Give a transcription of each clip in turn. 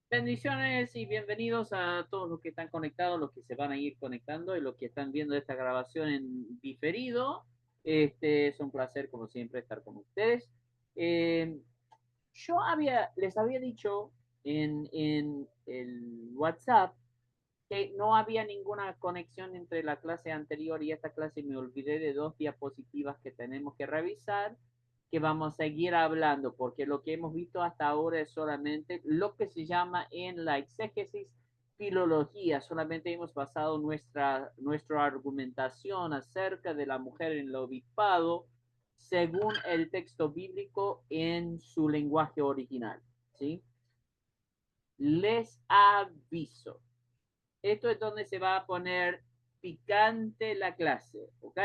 Bendiciones y bienvenidos a todos los que están conectados, los que se van a ir conectando y los que están viendo esta grabación en diferido. Es un placer, como siempre, estar con ustedes. Eh, les había dicho en el WhatsApp que no había ninguna conexión entre la clase anterior y esta clase. Me olvidé de dos diapositivas que tenemos que revisar, que vamos a seguir hablando, porque lo que hemos visto hasta ahora es solamente lo que se llama en la exégesis filología. Solamente hemos basado nuestra argumentación acerca de la mujer en el obispado según el texto bíblico en su lenguaje original. ¿Sí? Les aviso, esto es donde se va a poner picante la clase, ¿ok?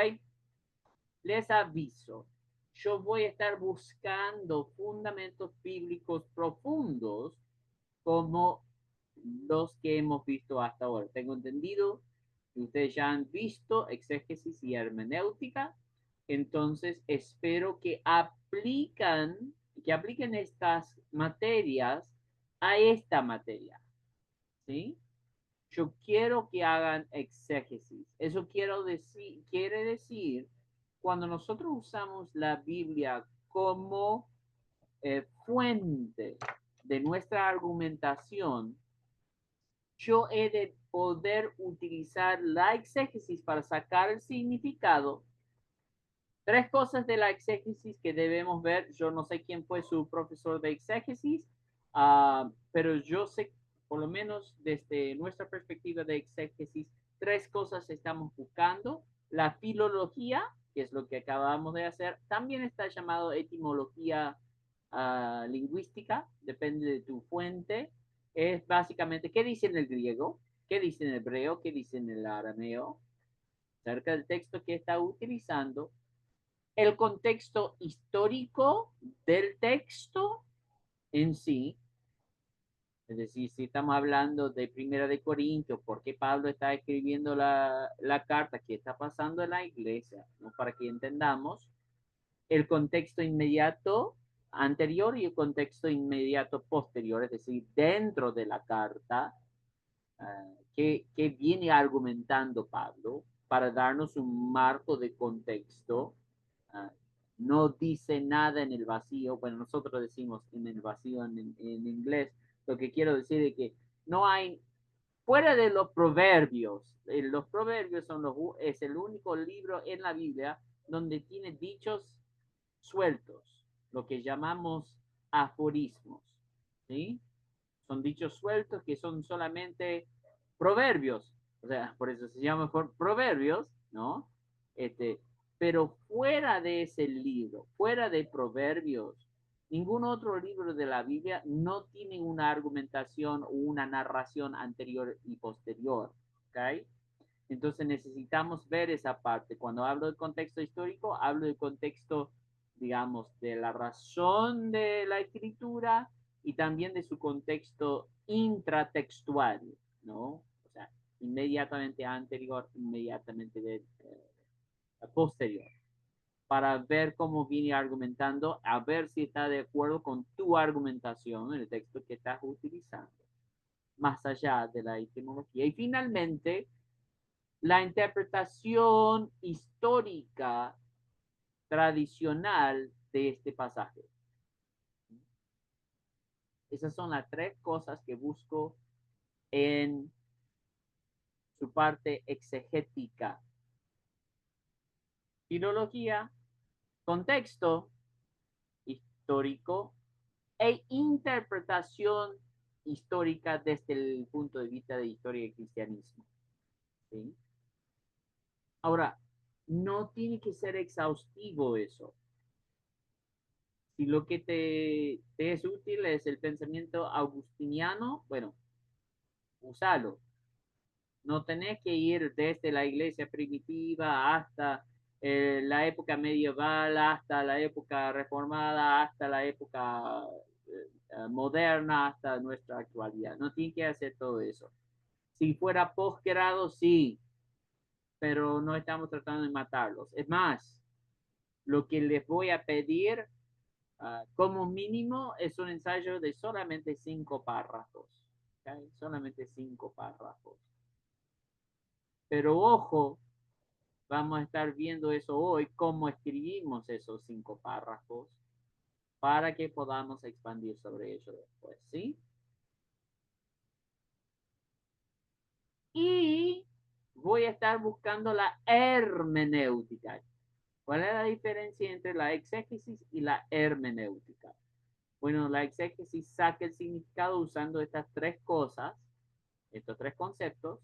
Les aviso, yo voy a estar buscando fundamentos bíblicos profundos como los que hemos visto hasta ahora. Tengo entendido que ustedes ya han visto exégesis y hermenéutica, entonces espero que apliquen estas materias a esta materia, ¿sí? Yo quiero que hagan exégesis. Eso quiere decir, cuando nosotros usamos la Biblia como fuente de nuestra argumentación, yo he de poder utilizar la exégesis para sacar el significado. Tres cosas de la exégesis que debemos ver. Yo no sé quién fue su profesor de exégesis, pero yo sé, por lo menos desde nuestra perspectiva de exégesis, tres cosas estamos buscando. La filología, que es lo que acabamos de hacer, también está llamado etimología lingüística, depende de tu fuente. Es básicamente qué dice en el griego, qué dice en el hebreo, qué dice en el arameo, acerca del texto que está utilizando, el contexto histórico del texto en sí. Es decir, si estamos hablando de Primera de Corintios, ¿por qué Pablo está escribiendo la carta? ¿Qué está pasando en la iglesia? ¿No? Para que entendamos el contexto inmediato anterior y el contexto inmediato posterior, es decir, dentro de la carta, que viene argumentando Pablo para darnos un marco de contexto. uh, no dice nada en el vacío. Bueno, nosotros decimos en el vacío en inglés. Lo que quiero decir es que no hay, fuera de los proverbios es el único libro en la Biblia donde tiene dichos sueltos, lo que llamamos aforismos, ¿sí? Son dichos sueltos que son solamente proverbios, o sea, por eso se llama proverbios, ¿no? Este, pero fuera de ese libro, fuera de proverbios, ningún otro libro de la Biblia no tiene una argumentación o una narración anterior y posterior, ¿ok? Entonces necesitamos ver esa parte. Cuando hablo de contexto histórico, hablo del contexto, digamos, de la razón de la escritura y también de su contexto intratextual, ¿no? O sea, inmediatamente anterior, inmediatamente posterior, para ver cómo viene argumentando, a ver si está de acuerdo con tu argumentación en el texto que estás utilizando, más allá de la etimología. Y finalmente, la interpretación histórica tradicional de este pasaje. Esas son las tres cosas que busco en su parte exegética. Filología, contexto histórico e interpretación histórica desde el punto de vista de historia y cristianismo. ¿Sí? Ahora, no tiene que ser exhaustivo eso. Si lo que te es útil es el pensamiento augustiniano, bueno, usalo. No tenés que ir desde la iglesia primitiva hasta la época medieval, hasta la época reformada, hasta la época moderna, hasta nuestra actualidad. No tiene que hacer todo eso. Si fuera posgrado, sí, pero no estamos tratando de matarlos. Es más, lo que les voy a pedir como mínimo es un ensayo de solamente 5 párrafos. ¿Ok? Solamente 5 párrafos. Pero ojo, vamos a estar viendo eso hoy, cómo escribimos esos 5 párrafos para que podamos expandir sobre ello después, ¿sí? Y voy a estar buscando la hermenéutica. ¿Cuál es la diferencia entre la exégesis y la hermenéutica? Bueno, la exégesis saca el significado usando estas tres cosas, estos tres conceptos,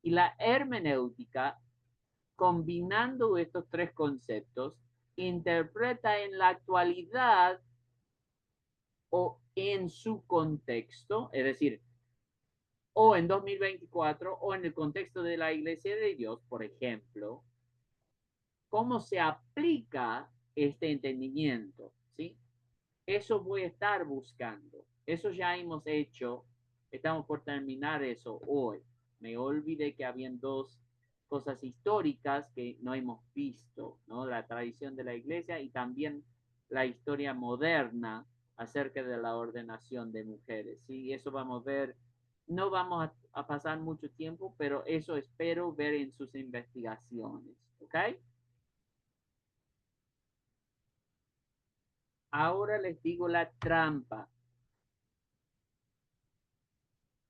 y la hermenéutica, combinando estos tres conceptos, interpreta en la actualidad o en su contexto, es decir, o en 2024 o en el contexto de la Iglesia de Dios, por ejemplo, cómo se aplica este entendimiento, ¿sí? Eso voy a estar buscando. Eso ya hemos hecho. Estamos por terminar eso hoy. Me olvidé que habían dos cosas históricas que no hemos visto, ¿no? La tradición de la iglesia y también la historia moderna acerca de la ordenación de mujeres. Sí, eso vamos a ver. No vamos a pasar mucho tiempo, pero eso espero ver en sus investigaciones. ¿Ok? Ahora les digo la trampa.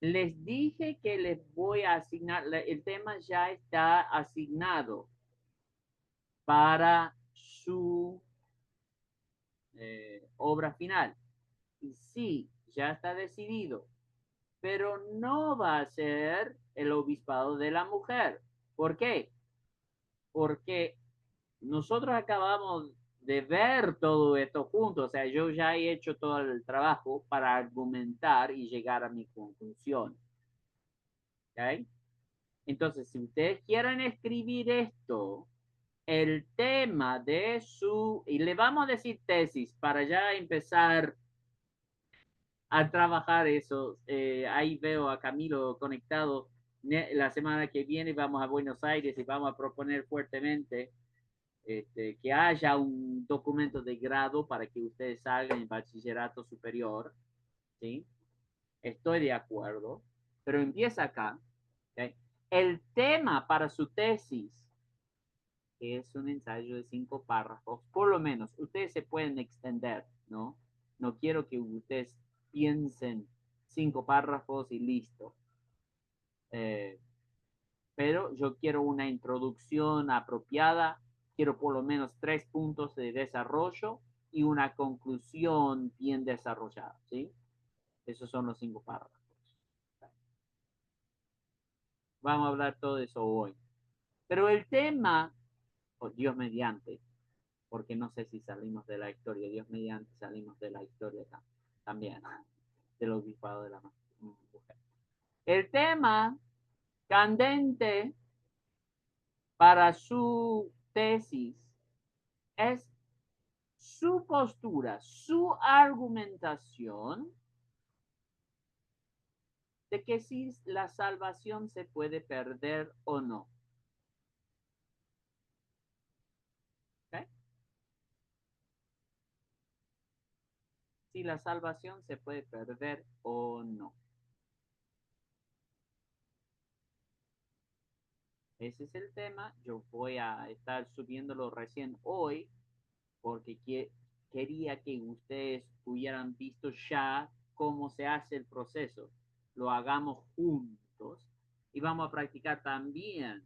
Les dije que les voy a asignar, el tema ya está asignado para su obra final. Y sí, ya está decidido, pero no va a ser el obispado de la mujer. ¿Por qué? Porque nosotros acabamos de ver todo esto juntos, o sea, yo ya he hecho todo el trabajo para argumentar y llegar a mi conclusión. ¿Ok? Entonces, si ustedes quieren escribir esto, el tema de su, y le vamos a decir tesis para ya empezar a trabajar eso. Ahí veo a Camilo conectado. La semana que viene vamos a Buenos Aires y vamos a proponer fuertemente que haya un documento de grado para que ustedes salgan en bachillerato superior. ¿Sí? Estoy de acuerdo, pero empieza acá. ¿Okay? El tema para su tesis que es un ensayo de 5 párrafos, por lo menos, ustedes se pueden extender, ¿no? No quiero que ustedes piensen 5 párrafos y listo. Eh, pero yo quiero una introducción apropiada, quiero por lo menos 3 puntos de desarrollo y una conclusión bien desarrollada, ¿sí? Esos son los 5 párrafos. Vamos a hablar todo eso hoy. Pero el tema, oh, Dios mediante, porque no sé si salimos de la historia, Dios mediante salimos de la historia también, del obispado de la mujer. El tema candente para su tesis es su postura, su argumentación de que si la salvación se puede perder o no. ¿Okay? Si la salvación se puede perder o no. Ese es el tema. Yo voy a estar subiéndolo recién hoy porque quería que ustedes hubieran visto ya cómo se hace el proceso. Lo hagamos juntos y vamos a practicar también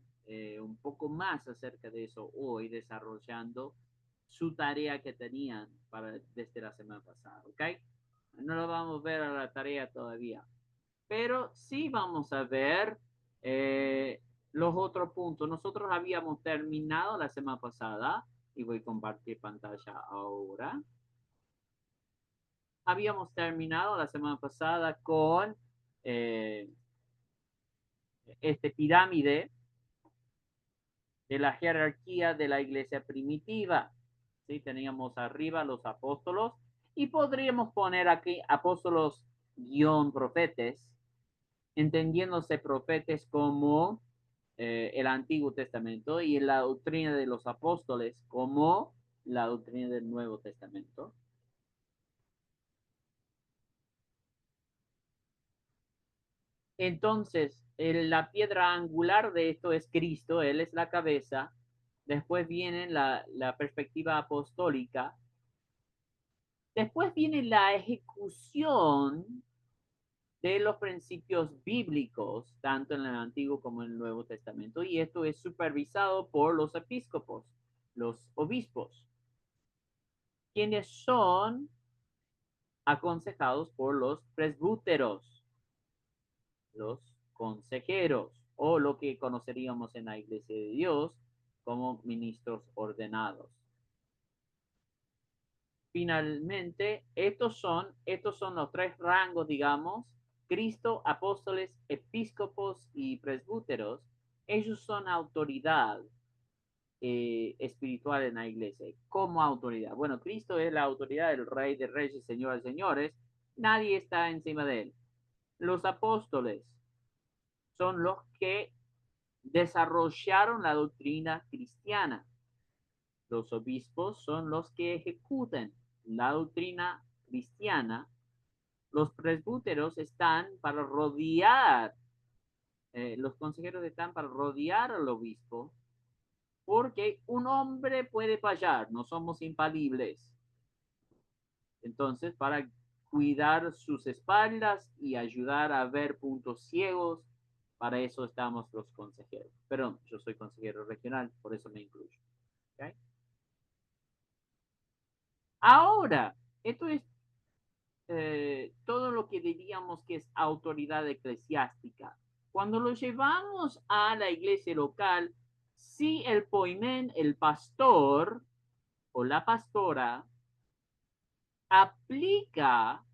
un poco más acerca de eso hoy, desarrollando su tarea que tenían desde la semana pasada, ¿ok? No lo vamos a ver a la tarea todavía, pero sí vamos a ver los otros puntos. Nosotros habíamos terminado la semana pasada y voy a compartir pantalla ahora. Habíamos terminado la semana pasada con eh, este pirámide de la jerarquía de la iglesia primitiva. ¿Sí? Teníamos arriba los apóstolos y podríamos poner aquí apóstolos guión profetes, entendiéndose profetes como el Antiguo Testamento y la doctrina de los apóstoles como la doctrina del Nuevo Testamento. Entonces, la piedra angular de esto es Cristo, Él es la cabeza. Después viene la perspectiva apostólica. Después viene la ejecución de los principios bíblicos, tanto en el Antiguo como en el Nuevo Testamento, y esto es supervisado por los episcopos, los obispos, quienes son aconsejados por los presbúteros, los consejeros, o lo que conoceríamos en la Iglesia de Dios como ministros ordenados. Finalmente, estos son los tres rangos, digamos, Cristo, apóstoles, episcopos y presbúteros. Ellos son autoridad espiritual en la iglesia. ¿Cómo autoridad? Bueno, Cristo es la autoridad, el rey de reyes, señor de señores. Nadie está encima de él. Los apóstoles son los que desarrollaron la doctrina cristiana. Los obispos son los que ejecutan la doctrina cristiana. Los presbúteros están para rodear, los consejeros están para rodear al obispo, porque un hombre puede fallar, no somos infalibles. Entonces, para cuidar sus espaldas y ayudar a ver puntos ciegos, para eso estamos los consejeros. Perdón, yo soy consejero regional, por eso me incluyo. ¿Okay? Ahora, esto es todo lo que diríamos que es autoridad eclesiástica. Cuando lo llevamos a la iglesia local, si el poimen, el pastor o la pastora, aplica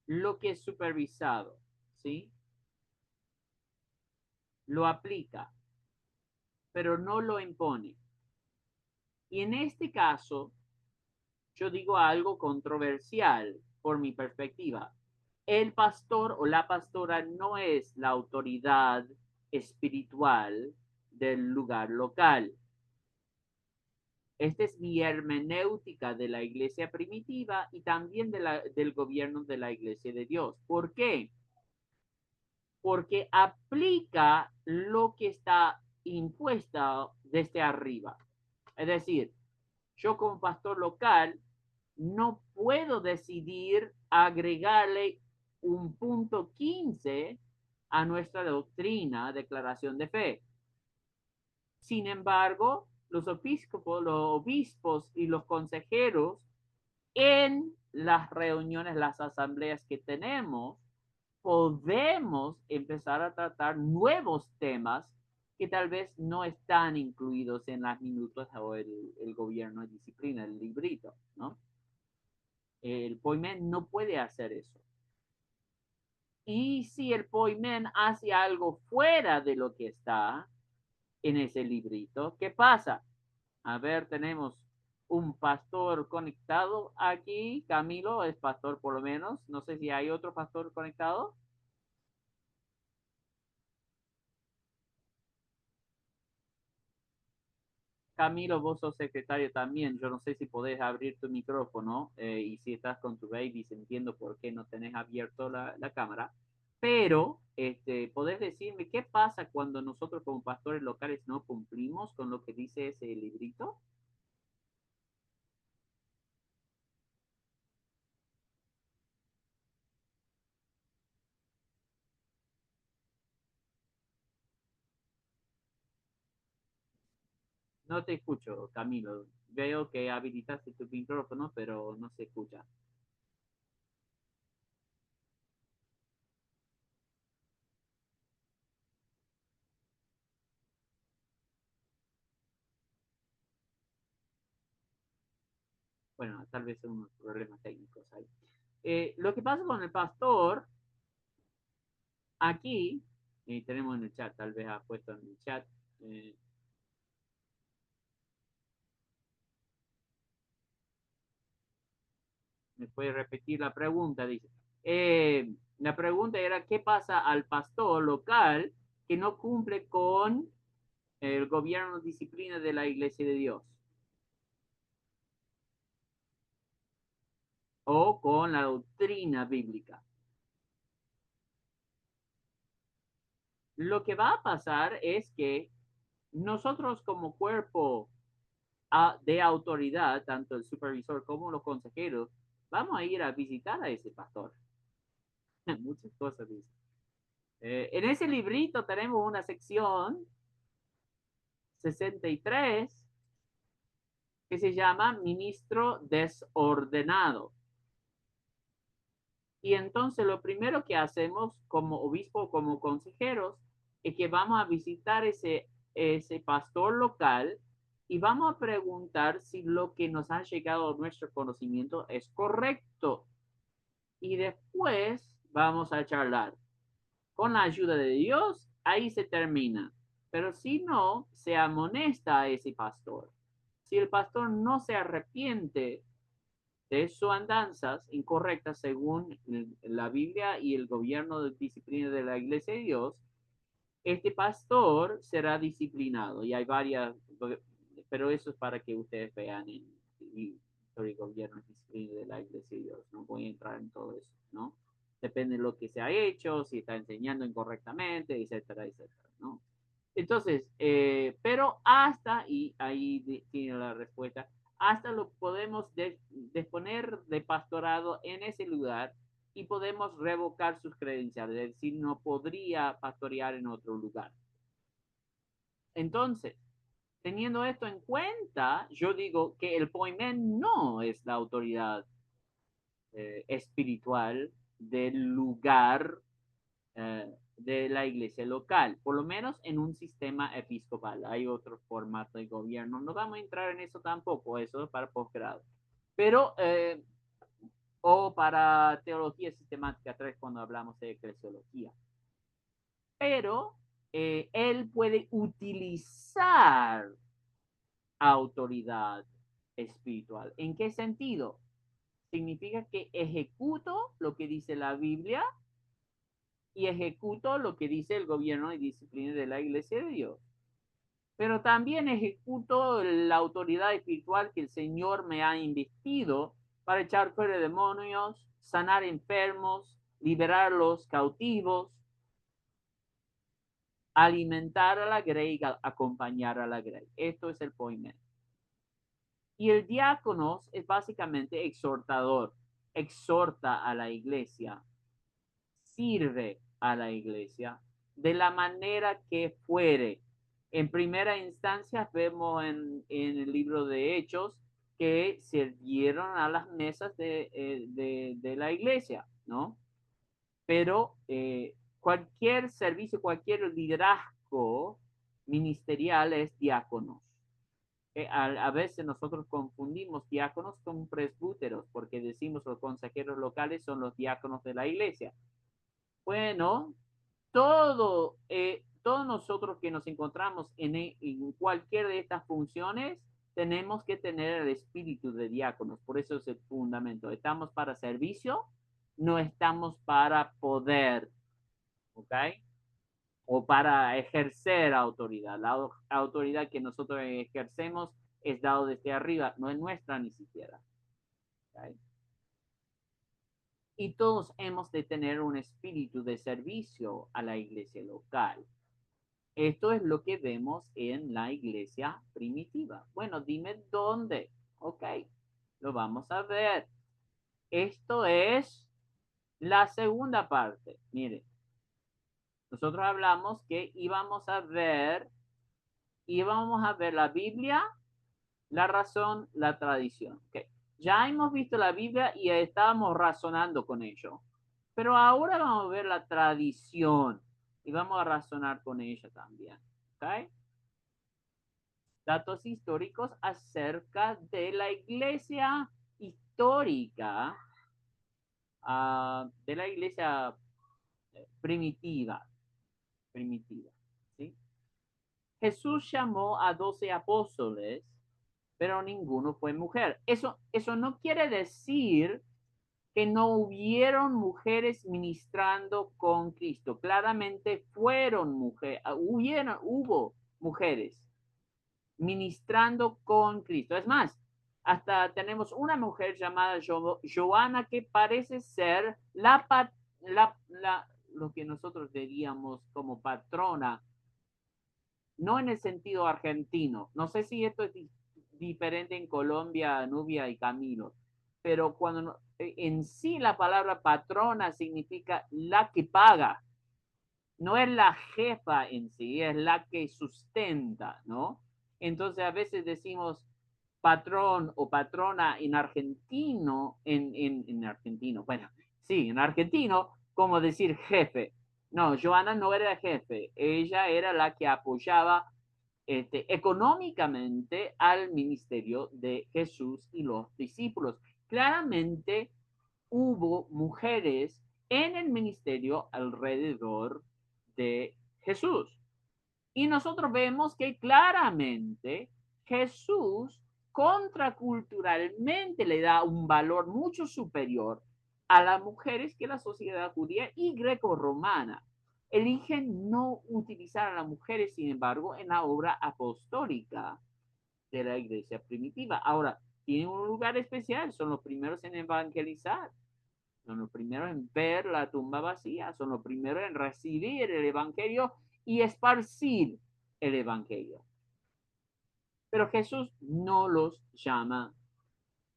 lo que es supervisado, ¿sí? Lo aplica, pero no lo impone. Y en este caso, yo digo algo controversial por mi perspectiva. El pastor o la pastora no es la autoridad espiritual del lugar local. Esta es mi hermenéutica de la iglesia primitiva y también del gobierno de la iglesia de Dios. ¿Por qué? Porque aplica lo que está impuesto desde arriba. Es decir, yo como pastor local no puedo decidir agregarle un punto 15 a nuestra doctrina, declaración de fe. Sin embargo, los obispos y los consejeros en las reuniones, las asambleas que tenemos, podemos empezar a tratar nuevos temas que tal vez no están incluidos en las minutos o el gobierno de disciplina, el librito, ¿no? El poimen no puede hacer eso. Y si el poimen hace algo fuera de lo que está en ese librito, ¿qué pasa? A ver, tenemos un pastor conectado aquí. Camilo es pastor por lo menos. No sé si hay otro pastor conectado. Camilo, vos sos secretario también. Yo no sé si podés abrir tu micrófono y si estás con tu baby, entiendo por qué no tenés abierto la cámara. Pero, podés decirme qué pasa cuando nosotros como pastores locales no cumplimos con lo que dice ese librito. No te escucho, Camilo. Veo que habilitaste tu micrófono, pero no se escucha. Bueno, tal vez son unos problemas técnicos ahí. Lo que pasa con el pastor, aquí, tenemos en el chat, tal vez ha puesto en el chat, eh, me puede repetir la pregunta, dice. La pregunta era, ¿qué pasa al pastor local que no cumple con el gobierno disciplina de la iglesia de Dios? O con la doctrina bíblica. lo que va a pasar es que nosotros como cuerpo de autoridad, tanto el supervisor como los consejeros, vamos a ir a visitar a ese pastor. Muchas cosas dice. En ese librito tenemos una sección 63 que se llama Ministro Desordenado. Y entonces lo primero que hacemos como obispo, como consejeros, es que vamos a visitar ese pastor local y vamos a preguntar si lo que nos ha llegado a nuestro conocimiento es correcto. Y después vamos a charlar. Con la ayuda de Dios, ahí se termina. Pero si no, se amonesta a ese pastor. Si el pastor no se arrepiente de sus andanzas incorrectas según la Biblia y el gobierno de disciplina de la Iglesia de Dios, este pastor será disciplinado. Y hay varias, pero eso es para que ustedes vean en el gobierno y disciplina de la Iglesia de Dios. No voy a entrar en todo eso, ¿no? Depende de lo que se ha hecho, si está enseñando incorrectamente, etcétera, etcétera, ¿no? Entonces, pero hasta, y ahí tiene la respuesta, hasta lo podemos disponer de pastorado en ese lugar y podemos revocar sus credenciales, es decir, no podría pastorear en otro lugar. Entonces, teniendo esto en cuenta, yo digo que el poimen no es la autoridad espiritual del lugar de la iglesia local, por lo menos en un sistema episcopal. Hay otros formatos de gobierno, no vamos a entrar en eso tampoco, eso es para posgrado. Pero, o para teología sistemática 3 cuando hablamos de eclesiología. Pero él puede utilizar autoridad espiritual. ¿En qué sentido? Significa que ejecuto lo que dice la Biblia y ejecuto lo que dice el gobierno y disciplina de la Iglesia de Dios. Pero también ejecuto la autoridad espiritual que el Señor me ha investido para echar fuera demonios, sanar enfermos, liberar los cautivos, alimentar a la grey y acompañar a la grey. Esto es el poimen. Y el diácono es básicamente exhortador, exhorta a la iglesia, sirve a la iglesia de la manera que fuere. En primera instancia vemos en el libro de Hechos que sirvieron a las mesas de la iglesia, ¿no? Pero cualquier servicio, cualquier liderazgo ministerial es diáconos. A veces nosotros confundimos diáconos con presbúteros porque decimos los consejeros locales son los diáconos de la iglesia. Bueno, todos nosotros que nos encontramos en cualquier de estas funciones tenemos que tener el espíritu de diáconos. Por eso es el fundamento. Estamos para servicio, no estamos para poder, ¿ok? O para ejercer autoridad. La autoridad que nosotros ejercemos es dado desde arriba, no es nuestra ni siquiera. ¿Okay? Y todos hemos de tener un espíritu de servicio a la iglesia local. Esto es lo que vemos en la iglesia primitiva. Bueno, dime dónde. Ok, lo vamos a ver. Esto es la segunda parte. Mire, nosotros hablamos que íbamos a ver la Biblia, la razón, la tradición. Okay. Ya hemos visto la Biblia y estábamos razonando con ello. Pero ahora vamos a ver la tradición y vamos a razonar con ella también. ¿Okay? Datos históricos acerca de la iglesia histórica, de la iglesia primitiva. ¿Sí? Jesús llamó a 12 apóstoles, pero ninguno fue mujer. Eso no quiere decir que no hubieron mujeres ministrando con Cristo. Claramente fueron mujeres, hubo mujeres ministrando con Cristo. Es más, hasta tenemos una mujer llamada Joana que parece ser lo que nosotros diríamos como patrona, no en el sentido argentino. No sé si esto es diferente en Colombia, Nubia y Camilo, pero cuando en sí la palabra patrona significa la que paga, no es la jefa en sí, es la que sustenta, ¿no? Entonces a veces decimos patrón o patrona en argentino, en argentino, bueno, sí, en argentino, como decir jefe. No, Joana no era jefe, ella era la que apoyaba económicamente al ministerio de Jesús y los discípulos. Claramente hubo mujeres en el ministerio alrededor de Jesús. Y nosotros vemos que claramente Jesús contraculturalmente le da un valor mucho superior a las mujeres que la sociedad judía y greco-romana. Eligen no utilizar a las mujeres, sin embargo, en la obra apostólica de la iglesia primitiva. Ahora, tienen un lugar especial, son los primeros en evangelizar, son los primeros en ver la tumba vacía, son los primeros en recibir el evangelio y esparcir el evangelio. Pero Jesús no los llama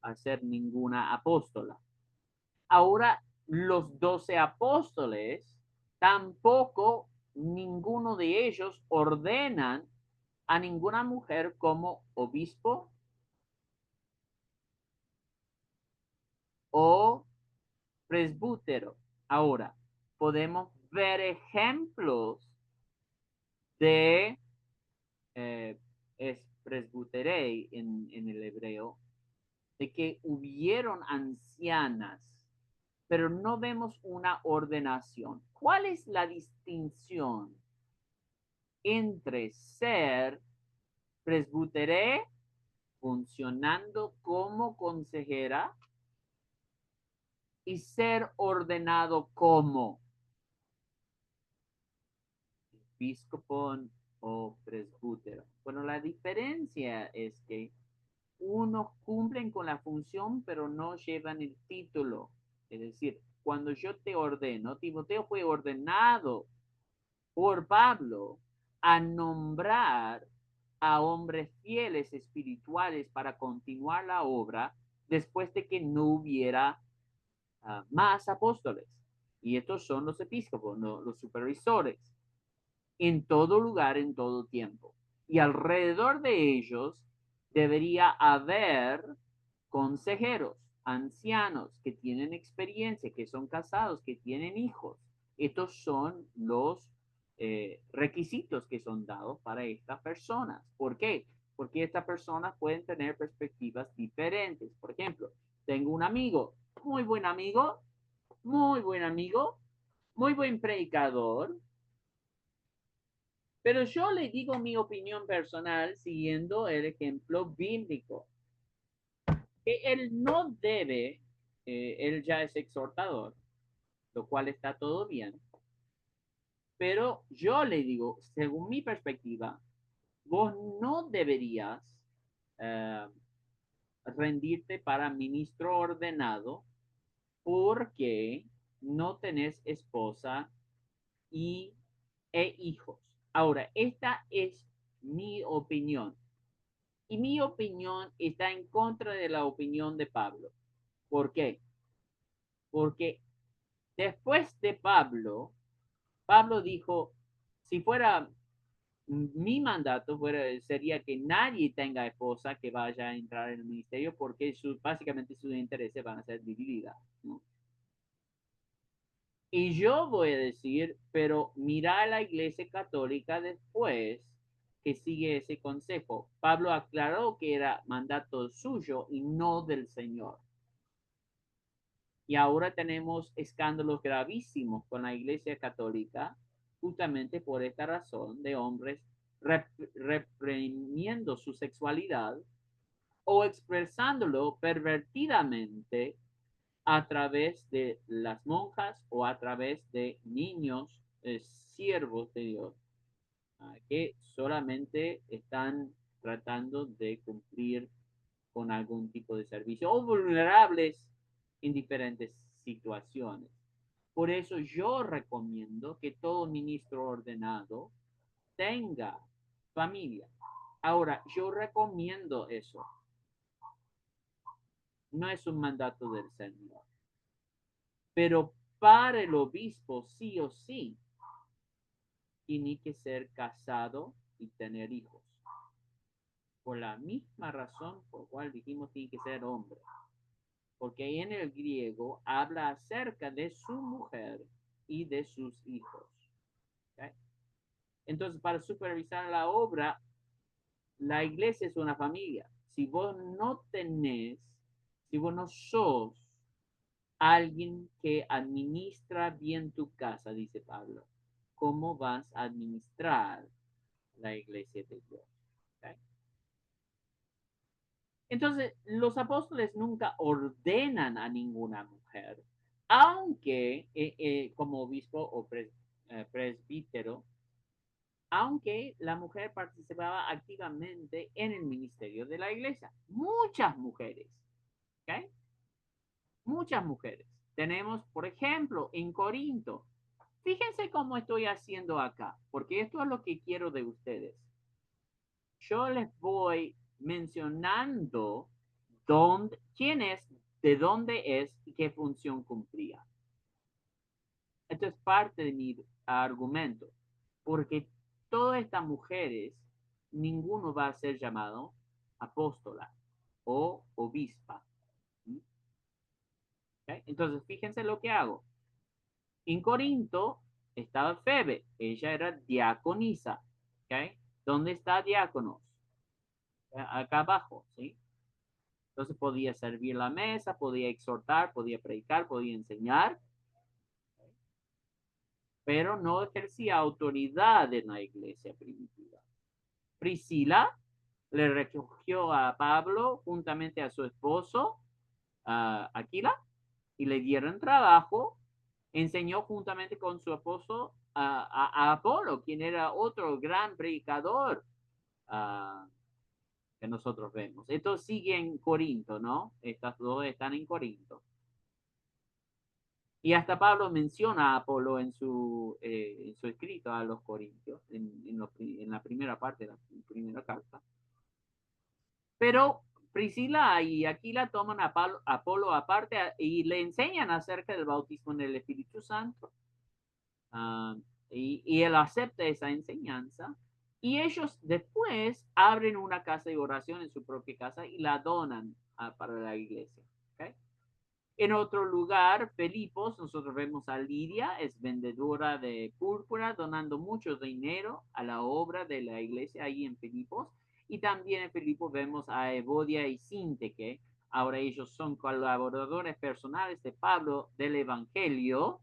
a ser ninguna apóstola. Ahora, los 12 apóstoles, tampoco ninguno de ellos ordenan a ninguna mujer como obispo o presbítero. Ahora, podemos ver ejemplos de es presbuterei en el hebreo, de que hubieron ancianas, pero no vemos una ordenación. ¿Cuál es la distinción entre ser presbuteré funcionando como consejera y ser ordenado como episcopo o presbítero? Bueno, la diferencia es que unos cumplen con la función, pero no llevan el título. Es decir, cuando yo te ordeno, Timoteo fue ordenado por Pablo a nombrar a hombres fieles espirituales para continuar la obra después de que no hubiera más apóstoles. Y estos son los episcopos, no, los supervisores, en todo lugar, en todo tiempo. Y alrededor de ellos debería haber consejeros, ancianos que tienen experiencia, que son casados, que tienen hijos. Estos son los requisitos que son dados para estas personas. ¿Por qué? Porque estas personas pueden tener perspectivas diferentes. Por ejemplo, tengo un amigo, muy buen amigo, muy buen amigo, muy buen predicador, pero yo le digo mi opinión personal siguiendo el ejemplo bíblico. Que él no debe, él ya es exhortador, lo cual está todo bien. Pero yo le digo, según mi perspectiva, vos no deberías eh, rendirte para ministro ordenado porque no tenés esposa y, e hijos. Ahora, esta es mi opinión. Y mi opinión está en contra de la opinión de Pablo. ¿Por qué? Porque después de Pablo, Pablo dijo, si fuera mi mandato, sería que nadie tenga esposa que vaya a entrar en el ministerio porque básicamente sus intereses van a ser divididas, ¿no? Y yo voy a decir, pero mira a la iglesia católica después que sigue ese consejo. Pablo aclaró que era mandato suyo y no del Señor. Y ahora tenemos escándalos gravísimos con la iglesia católica, justamente por esta razón de hombres reprimiendo su sexualidad o expresándolo pervertidamente a través de las monjas o a través de niños siervos de Dios, que solamente están tratando de cumplir con algún tipo de servicio o vulnerables en diferentes situaciones. Por eso yo recomiendo que todo ministro ordenado tenga familia. Ahora, yo recomiendo eso. No es un mandato del Señor. Pero para el obispo, sí o sí, tiene que ser casado y tener hijos. Por la misma razón por cual dijimos tiene que ser hombre. Porque en el griego habla acerca de su mujer y de sus hijos. ¿Okay? Entonces, para supervisar la obra, la iglesia es una familia. Si vos no tenés, si vos no sos alguien que administra bien tu casa, dice Pablo, ¿cómo vas a administrar la iglesia de Dios? ¿Okay? Entonces, los apóstoles nunca ordenan a ninguna mujer, aunque como obispo o presbítero, aunque la mujer participaba activamente en el ministerio de la iglesia. Muchas mujeres, ¿ok? Muchas mujeres. Tenemos, por ejemplo, en Corinto. Fíjense cómo estoy haciendo acá, porque esto es lo que quiero de ustedes. Yo les voy mencionando quién es, de dónde es y qué función cumplía. Esto es parte de mi argumento, porque todas estas mujeres, ninguno va a ser llamado apóstola o obispa. ¿Okay? Entonces, fíjense lo que hago. En Corinto estaba Febe, ella era diaconisa. ¿Okay? ¿Dónde está diáconos? Acá abajo, ¿sí? Entonces podía servir la mesa, podía exhortar, podía predicar, podía enseñar, pero no ejercía autoridad en la iglesia primitiva. Priscila le recogió a Pablo juntamente a su esposo, Aquila, y le dieron trabajo. Enseñó juntamente con su esposo a Apolo, quien era otro gran predicador que nosotros vemos. Esto sigue en Corinto, ¿no? Estas dos están en Corinto. Y hasta Pablo menciona a Apolo en su escrito a los Corintios, en la primera parte de la primera carta. Pero Priscila y Aquila toman a Apolo aparte y le enseñan acerca del bautismo en el Espíritu Santo. Y él acepta esa enseñanza. Y ellos después abren una casa de oración en su propia casa y la donan para la iglesia. ¿Okay? En otro lugar, Filipos, nosotros vemos a Lidia, es vendedora de púrpura, donando mucho dinero a la obra de la iglesia ahí en Filipos. Y también en Filipos vemos a Evodia y Sínteque. Ahora ellos son colaboradores personales de Pablo del Evangelio.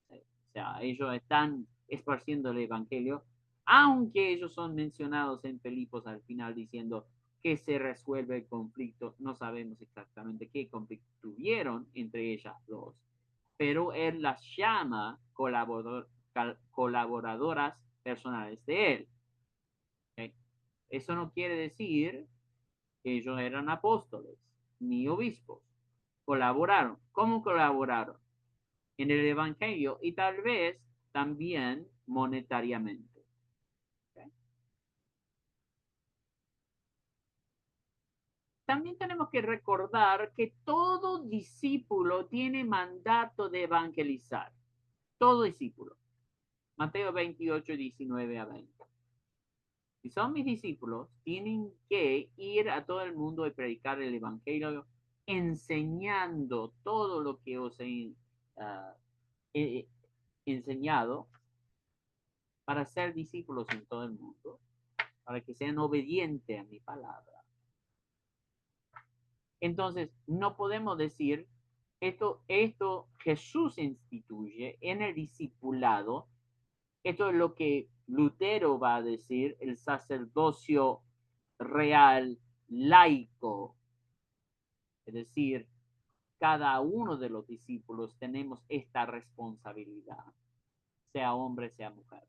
O sea, ellos están esparciendo el Evangelio, aunque ellos son mencionados en Filipos al final diciendo que se resuelve el conflicto. No sabemos exactamente qué conflicto tuvieron entre ellas dos, pero él las llama colaboradoras personales de él. ¿Okay? Eso no quiere decir que ellos eran apóstoles ni obispos. Colaboraron. ¿Cómo colaboraron? En el Evangelio y tal vez también monetariamente. ¿Okay? También tenemos que recordar que todo discípulo tiene mandato de evangelizar. Todo discípulo. Mateo 28, 19 a 20. Si son mis discípulos, tienen que ir a todo el mundo y predicar el Evangelio, enseñando todo lo que os he enseñado para ser discípulos en todo el mundo, para que sean obedientes a mi palabra. Entonces, no podemos decir, esto Jesús instituye en el discipulado, esto es lo que Lutero va a decir, el sacerdocio real laico, es decir, cada uno de los discípulos tenemos esta responsabilidad, sea hombre, sea mujer.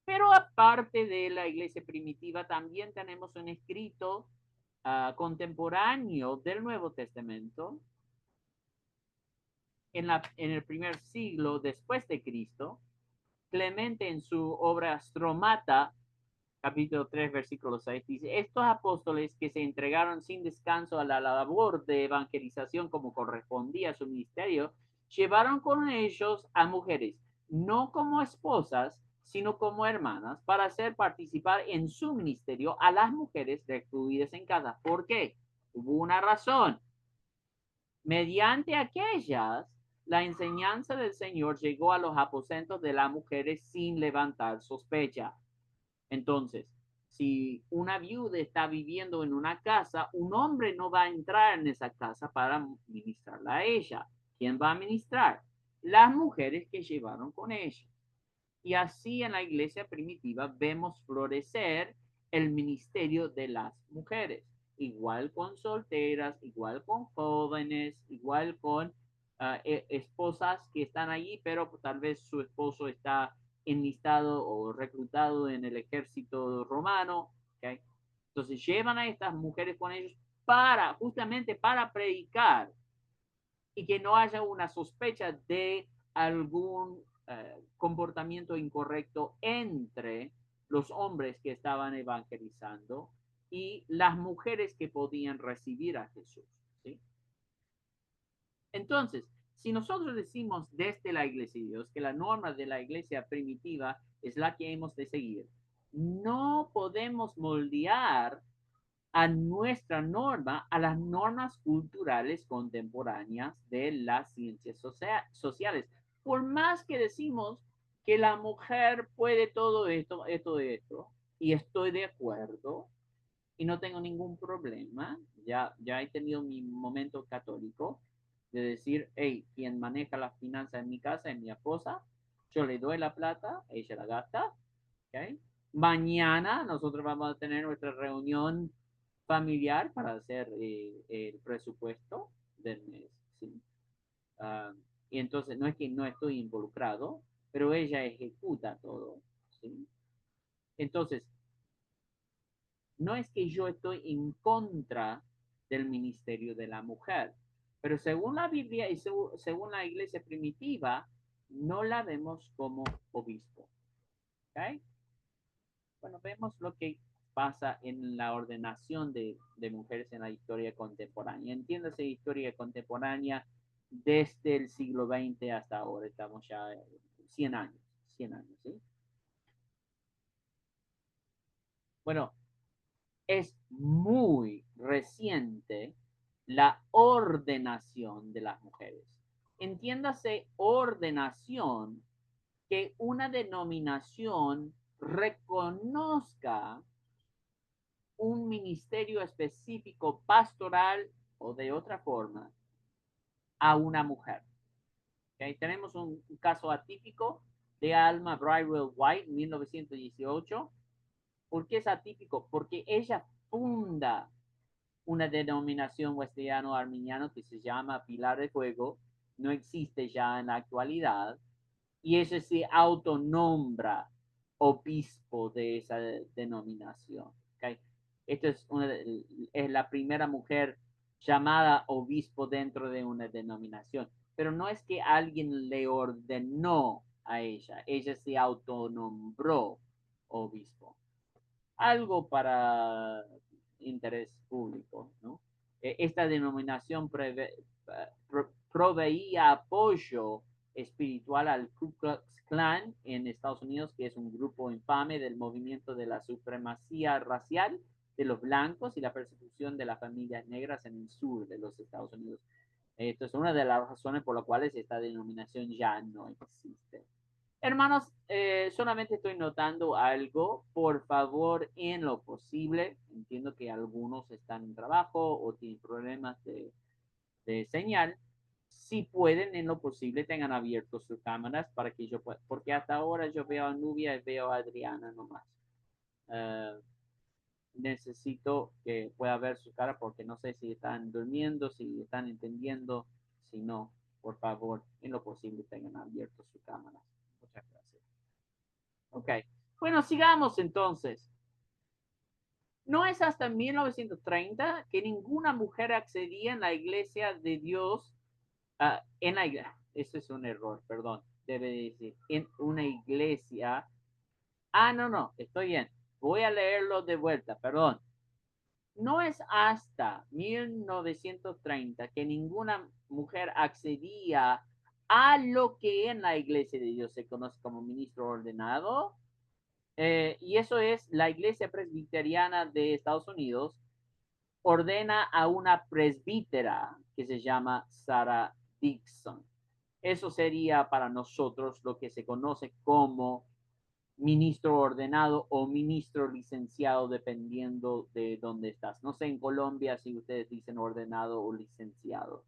Pero aparte de la iglesia primitiva, también tenemos un escrito contemporáneo del Nuevo Testamento en el primer siglo después de Cristo, Clemente en su obra Stromata, capítulo 3, versículo 6, dice, estos apóstoles que se entregaron sin descanso a la labor de evangelización como correspondía a su ministerio, llevaron con ellos a mujeres, no como esposas, sino como hermanas, para hacer participar en su ministerio a las mujeres recluidas en casa. ¿Por qué? Hubo una razón. Mediante aquellas, la enseñanza del Señor llegó a los aposentos de las mujeres sin levantar sospecha. Entonces, si una viuda está viviendo en una casa, un hombre no va a entrar en esa casa para ministrarla a ella. ¿Quién va a ministrar? Las mujeres que llevaron con ella. Y así en la iglesia primitiva vemos florecer el ministerio de las mujeres. Igual con solteras, igual con jóvenes, igual con esposas que están allí, pero tal vez su esposo está enlistado o reclutado en el ejército romano. ¿Okay? Entonces llevan a estas mujeres con ellos justamente para predicar y que no haya una sospecha de algún comportamiento incorrecto entre los hombres que estaban evangelizando y las mujeres que podían recibir a Jesús. ¿Sí? Entonces, si nosotros decimos desde la iglesia de Dios que la norma de la iglesia primitiva es la que hemos de seguir, no podemos moldear a nuestra norma, a las normas culturales contemporáneas de las ciencias sociales. Por más que decimos que la mujer puede todo esto, y estoy de acuerdo, y no tengo ningún problema, ya he tenido mi momento católico de decir, hey, quien maneja las finanzas en mi casa es mi esposa, yo le doy la plata, ella la gasta, ¿ok? Mañana nosotros vamos a tener nuestra reunión familiar para hacer el presupuesto del mes. ¿Sí? Uh, y entonces no es que no estoy involucrado, pero ella ejecuta todo. ¿Sí? Entonces, no es que yo estoy en contra del ministerio de la mujer, pero según la Biblia y según la iglesia primitiva, no la vemos como obispo. ¿Okay? Bueno, vemos lo que pasa en la ordenación de mujeres en la historia contemporánea. Entiéndase historia contemporánea desde el siglo XX hasta ahora. Estamos ya 100 años, 100 años, ¿sí? Bueno, es muy reciente la ordenación de las mujeres. Entiéndase ordenación, que una denominación reconozca un ministerio específico pastoral o de otra forma a una mujer. ¿Okay? Tenemos un caso atípico de Alma Brywell White en 1918. ¿Por qué es atípico? Porque ella funda una denominación wesleyano-arminiano que se llama Pilar de Fuego, no existe ya en la actualidad, y ella se autonombra obispo de esa denominación. ¿Okay? Esta es la primera mujer llamada obispo dentro de una denominación, pero no es que alguien le ordenó a ella se autonombró obispo. Algo para interés público, ¿no? Esta denominación proveía apoyo espiritual al Ku Klux Klan en Estados Unidos, que es un grupo infame del movimiento de la supremacía racial de los blancos y la persecución de las familias negras en el sur de los Estados Unidos. Esto es una de las razones por las cuales esta denominación ya no existe. Hermanos, solamente estoy notando algo. Por favor, en lo posible, entiendo que algunos están en trabajo o tienen problemas de señal. Si pueden, en lo posible, tengan abiertos sus cámaras para que yo pueda, porque hasta ahora yo veo a Nubia y veo a Adriana nomás. Necesito que pueda ver su cara porque no sé si están durmiendo, si están entendiendo, si no, por favor, en lo posible, tengan abiertos sus cámaras. Muchas gracias. Ok, bueno, sigamos entonces. No es hasta 1930 que ninguna mujer accedía en la iglesia de Dios, eso es un error, perdón. Debe decir, en una iglesia. No, estoy bien. Voy a leerlo de vuelta, perdón. No es hasta 1930 que ninguna mujer accedía a lo que en la iglesia de Dios se conoce como ministro ordenado. Y eso es la iglesia presbiteriana de Estados Unidos ordena a una presbítera que se llama Sarah Dixon. Eso sería para nosotros lo que se conoce como ministro ordenado o ministro licenciado, dependiendo de dónde estás. No sé en Colombia si ustedes dicen ordenado o licenciado,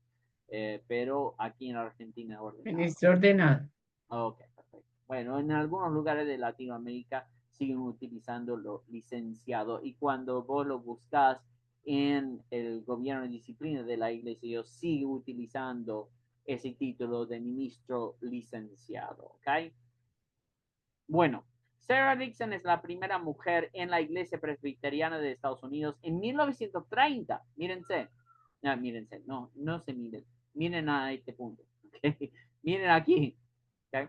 pero aquí en Argentina ordenado. Ministro ordenado. Ok, perfecto. Bueno, en algunos lugares de Latinoamérica siguen utilizando lo licenciado y cuando vos lo buscas en el gobierno de disciplina de la iglesia, ellos siguen utilizando ese título de ministro licenciado, ¿ok? Bueno, Sarah Dixon es la primera mujer en la iglesia presbiteriana de Estados Unidos en 1930. Mírense, mírense, no se miren, miren a este punto, ¿okay? Miren aquí, ¿okay?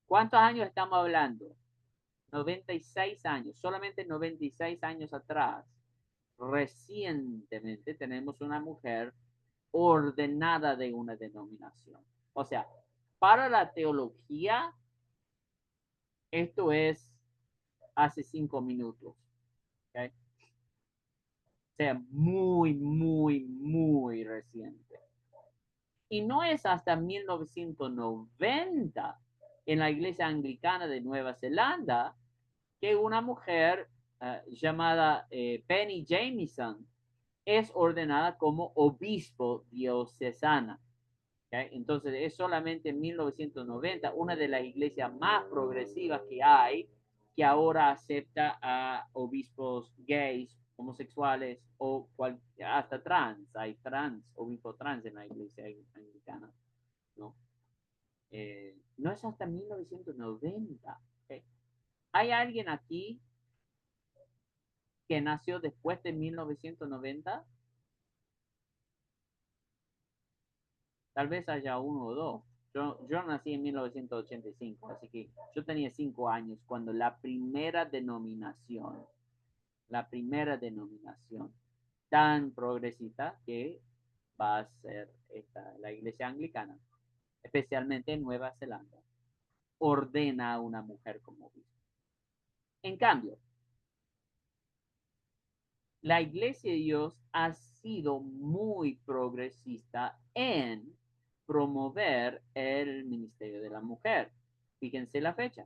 ¿Cuántos años estamos hablando? 96 años, solamente 96 años atrás. Recientemente tenemos una mujer ordenada de una denominación. O sea, para la teología, esto es hace 5 minutos. ¿Okay? O sea, muy reciente. Y no es hasta 1990 en la iglesia anglicana de Nueva Zelanda que una mujer llamada Penny Jamieson es ordenada como obispo diocesana. ¿Okay? Entonces es solamente en 1990 una de las iglesias más progresivas que hay que ahora acepta a obispos gays, homosexuales o hasta trans. Hay obispos trans en la iglesia anglicana. ¿No? No es hasta 1990. ¿Okay? ¿Hay alguien aquí que nació después de 1990? Tal vez haya uno o dos. Yo nací en 1985, así que yo tenía 5 años cuando la primera denominación tan progresista que va a ser la iglesia anglicana, especialmente en Nueva Zelanda, ordena a una mujer como obispo. En cambio, la iglesia de Dios ha sido muy progresista en promover el ministerio de la mujer. Fíjense la fecha.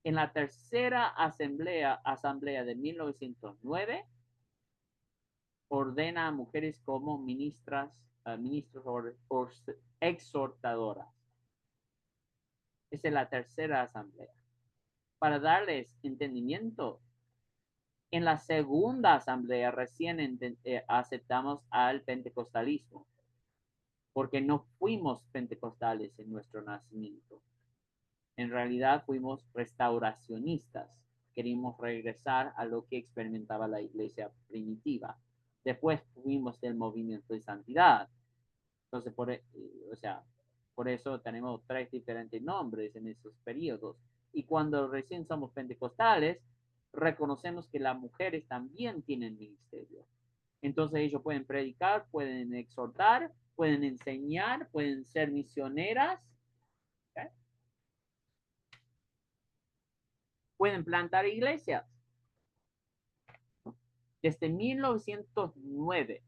En la tercera asamblea de 1909, ordena a mujeres como ministros o exhortadoras. Esa es la tercera asamblea. Para darles entendimiento, en la segunda asamblea recién aceptamos al pentecostalismo, porque no fuimos pentecostales en nuestro nacimiento. En realidad fuimos restauracionistas. Queríamos regresar a lo que experimentaba la iglesia primitiva. Después fuimos del movimiento de santidad. Entonces, por eso tenemos 3 diferentes nombres en esos periodos. Y cuando recién somos pentecostales, reconocemos que las mujeres también tienen ministerio. Entonces ellos pueden predicar, pueden exhortar, pueden enseñar, pueden ser misioneras, ¿okay? Pueden plantar iglesias. Desde 1909.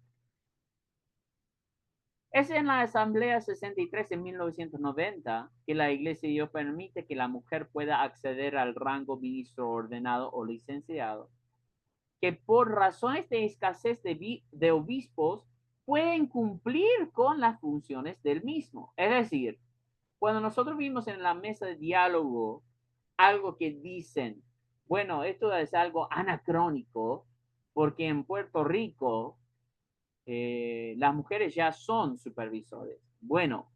Es en la Asamblea 63 en 1990 que la Iglesia de Dios permite que la mujer pueda acceder al rango ministro ordenado o licenciado, que por razones de escasez de obispos pueden cumplir con las funciones del mismo. Es decir, cuando nosotros vimos en la mesa de diálogo algo que dicen, bueno, esto es algo anacrónico, porque en Puerto Rico las mujeres ya son supervisores. Bueno,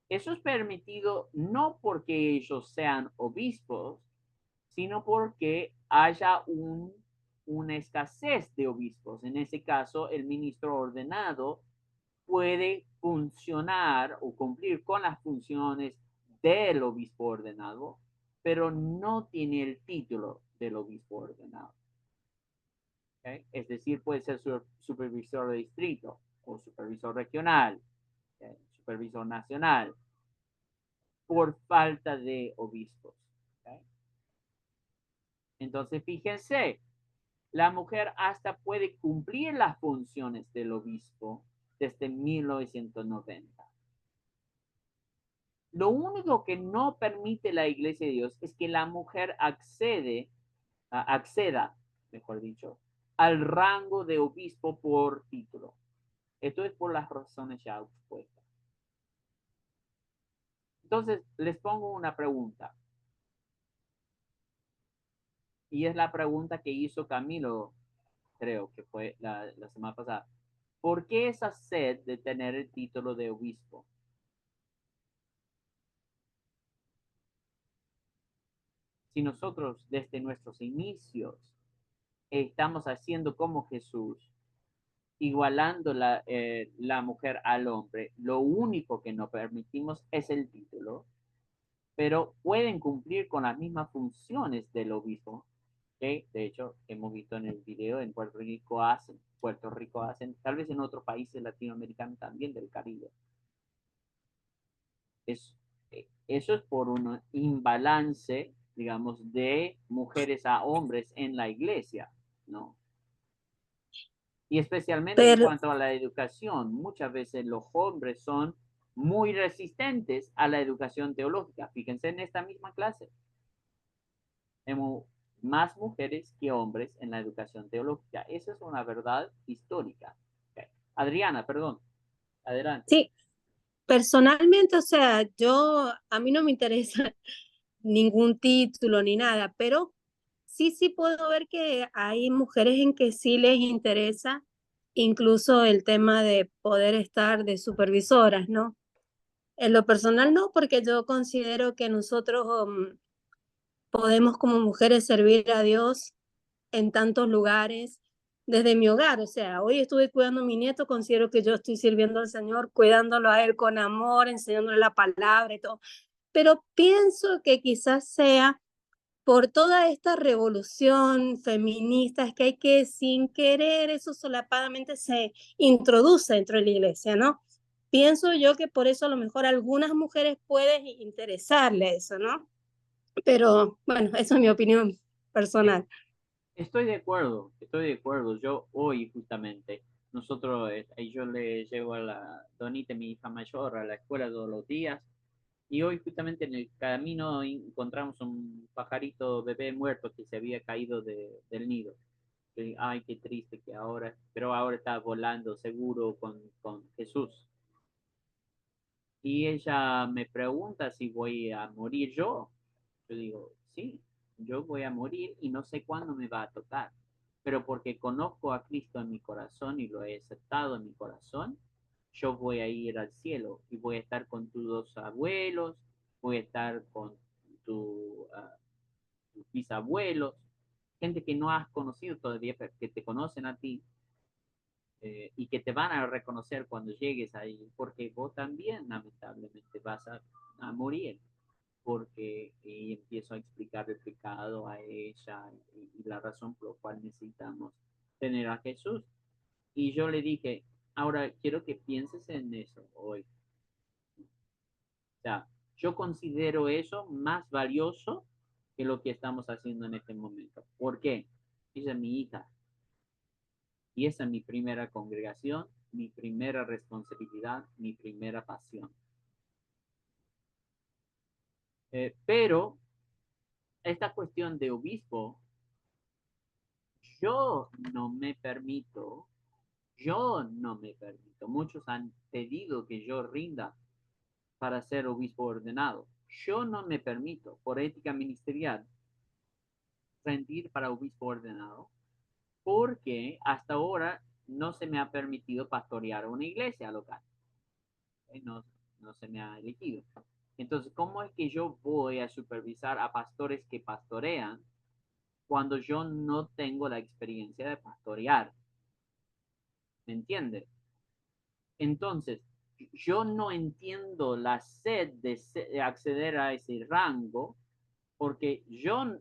eso es permitido no porque ellos sean obispos, sino porque haya una escasez de obispos. En ese caso, el ministro ordenado puede funcionar o cumplir con las funciones del obispo ordenado, pero no tiene el título del obispo ordenado. ¿Okay? Es decir, puede ser supervisor de distrito o supervisor regional, ¿okay? Supervisor nacional, por falta de obispos. ¿Okay? Entonces, fíjense, la mujer hasta puede cumplir las funciones del obispo desde 1990. Lo único que no permite la Iglesia de Dios es que la mujer acceda, mejor dicho, al rango de obispo por título. Esto es por las razones ya expuestas. Entonces, les pongo una pregunta. Y es la pregunta que hizo Camilo, creo que fue la semana pasada. ¿Por qué esa sed de tener el título de obispo? Si nosotros desde nuestros inicios estamos haciendo como Jesús, igualando la mujer al hombre, lo único que no permitimos es el título, pero pueden cumplir con las mismas funciones del obispo, que de hecho hemos visto en el video en Puerto Rico hacen, tal vez en otros países latinoamericanos también del Caribe. Es, eso es por un imbalance, digamos, de mujeres a hombres en la iglesia, ¿no? Y especialmente en Pero, cuanto a la educación, muchas veces los hombres son muy resistentes a la educación teológica. Fíjense en esta misma clase. Tenemos más mujeres que hombres en la educación teológica. Esa es una verdad histórica. Okay. Adriana, perdón. Adelante. sí, personalmente, o sea, a mí no me interesa ningún título ni nada, pero sí puedo ver que hay mujeres en que sí les interesa incluso el tema de poder estar de supervisoras, ¿no? En lo personal no, porque yo considero que nosotros podemos como mujeres servir a Dios en tantos lugares, desde mi hogar. O sea, hoy estuve cuidando a mi nieto, considero que yo estoy sirviendo al Señor, cuidándolo a él con amor, enseñándole la palabra y todo. Pero pienso que quizás sea por toda esta revolución feminista, es que hay que, sin querer, eso solapadamente se introduce dentro de la iglesia, ¿no? Pienso yo que por eso a lo mejor a algunas mujeres puede interesarle eso, ¿no? Pero bueno, eso es mi opinión personal. Estoy de acuerdo, estoy de acuerdo. Yo hoy justamente, nosotros, yo le llevo a la Donita, mi hija mayor, a la escuela todos los días. Y hoy justamente en el camino encontramos un pajarito bebé muerto que se había caído del nido. Y, ay, qué triste que ahora, pero ahora está volando seguro con Jesús. Y ella me pregunta si voy a morir yo. Yo digo, sí, yo voy a morir y no sé cuándo me va a tocar, pero porque conozco a Cristo en mi corazón y lo he aceptado en mi corazón, yo voy a ir al cielo y voy a estar con tus dos abuelos, voy a estar con tus bisabuelos, gente que no has conocido todavía, pero que te conocen a ti, y que te van a reconocer cuando llegues ahí, porque vos también lamentablemente vas a morir, porque y empiezo a explicar el pecado a ella y la razón por la cual necesitamos tener a Jesús. Y yo le dije, ahora quiero que pienses en eso hoy. O sea, yo considero eso más valioso que lo que estamos haciendo en este momento. ¿Por qué? Dice mi hija, y esa es mi primera congregación, mi primera responsabilidad, mi primera pasión. Pero esta cuestión de obispo, yo no me permito, yo no me permito. Muchos han pedido que yo rinda para ser obispo ordenado. Yo no me permito, por ética ministerial, rendir para obispo ordenado, porque hasta ahora no se me ha permitido pastorear una iglesia local. No, no se me ha elegido. Entonces, ¿cómo es que yo voy a supervisar a pastores que pastorean cuando yo no tengo la experiencia de pastorear? ¿Me entiendes? Entonces, yo no entiendo la sed de acceder a ese rango, porque yo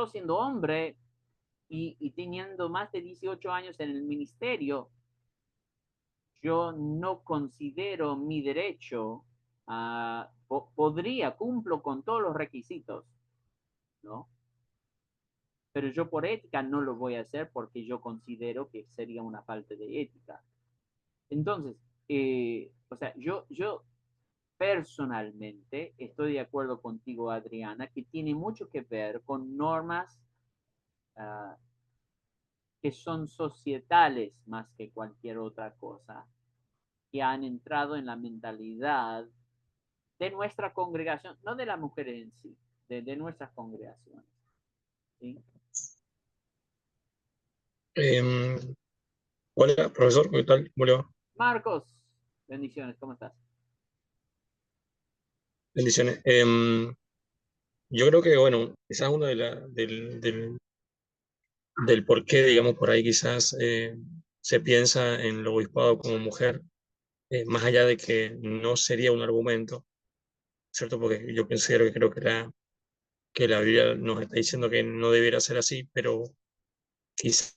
siendo hombre y teniendo más de 18 años en el ministerio, yo no considero mi derecho cumplo con todos los requisitos, ¿no? Pero yo por ética no lo voy a hacer porque yo considero que sería una falta de ética. Entonces, o sea, yo personalmente estoy de acuerdo contigo, Adriana, que tiene mucho que ver con normas uh, que son societales más que cualquier otra cosa, que han entrado en la mentalidad de nuestra congregación, no de las mujeres en sí, de nuestras congregaciones. ¿Sí? Hola, profesor, ¿qué tal? ¿Cómo le va? Marcos, bendiciones, ¿cómo estás? Bendiciones. Yo creo que, bueno, quizás uno del por qué, digamos, por ahí quizás se piensa en el obispado como mujer, más allá de que no sería un argumento, ¿cierto? Porque yo considero que creo que la Biblia nos está diciendo que no debiera ser así, pero quizás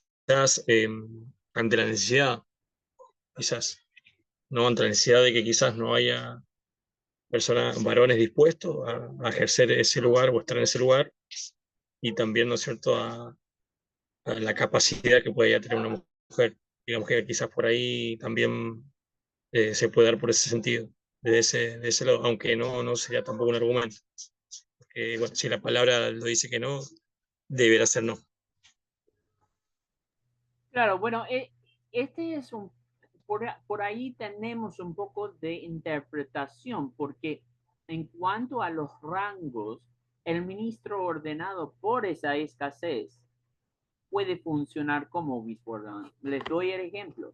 ante la necesidad, quizás, no ante la necesidad de que quizás no haya personas, varones dispuestos a ejercer ese lugar o estar en ese lugar, y también, ¿no es cierto?, a la capacidad que puede tener una mujer. Digamos que quizás por ahí también se puede dar por ese sentido, de ese lado, aunque no sería tampoco un argumento. Porque, bueno, si la palabra lo dice que no, deberá ser no. Claro, bueno, este es por ahí tenemos un poco de interpretación, porque en cuanto a los rangos, el ministro ordenado por esa escasez puede funcionar como obispo ordenado. Les doy el ejemplo,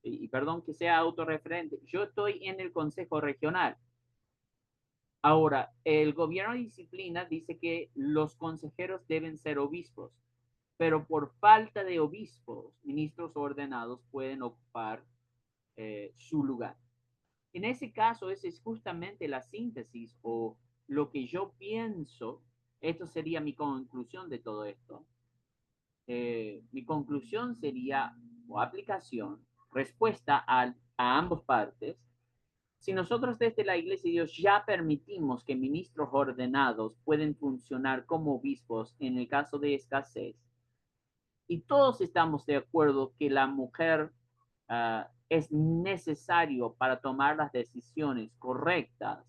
y perdón que sea autorreferente. Yo estoy en el Consejo Regional. Ahora, el gobierno de disciplina dice que los consejeros deben ser obispos, pero por falta de obispos, ministros ordenados pueden ocupar su lugar. En ese caso, esa es justamente la síntesis o lo que yo pienso. Esto sería mi conclusión de todo esto. Mi conclusión sería, o aplicación, respuesta a ambas partes. Si nosotros desde la Iglesia de Dios ya permitimos que ministros ordenados pueden funcionar como obispos en el caso de escasez, y todos estamos de acuerdo que la mujer es necesario para tomar las decisiones correctas,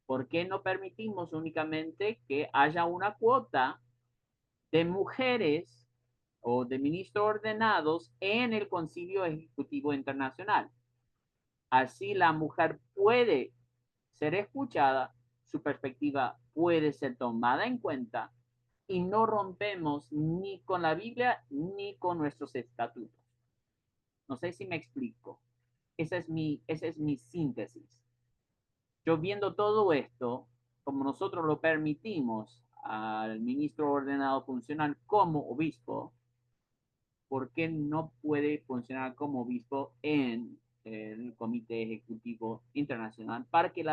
¿por qué no permitimos únicamente que haya una cuota de mujeres o de ministros ordenados en el Concilio Ejecutivo Internacional? Así la mujer puede ser escuchada, su perspectiva puede ser tomada en cuenta y no rompemos ni con la Biblia ni con nuestros estatutos. No sé si me explico. Esa es mi síntesis. Yo viendo todo esto, como nosotros lo permitimos al ministro ordenado funcionar como obispo, ¿por qué no puede funcionar como obispo en el Comité Ejecutivo Internacional para que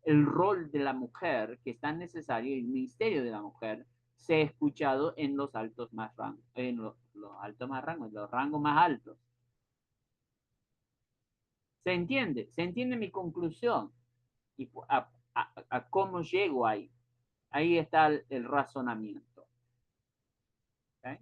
el rol de la mujer, que es tan necesario, el ministerio de la mujer, sea escuchado en los altos más rangos, en los altos más rangos, en los rangos más altos? ¿Se entiende? ¿Se entiende mi conclusión? Y a cómo llego ahí. Ahí está el razonamiento. ¿Okay?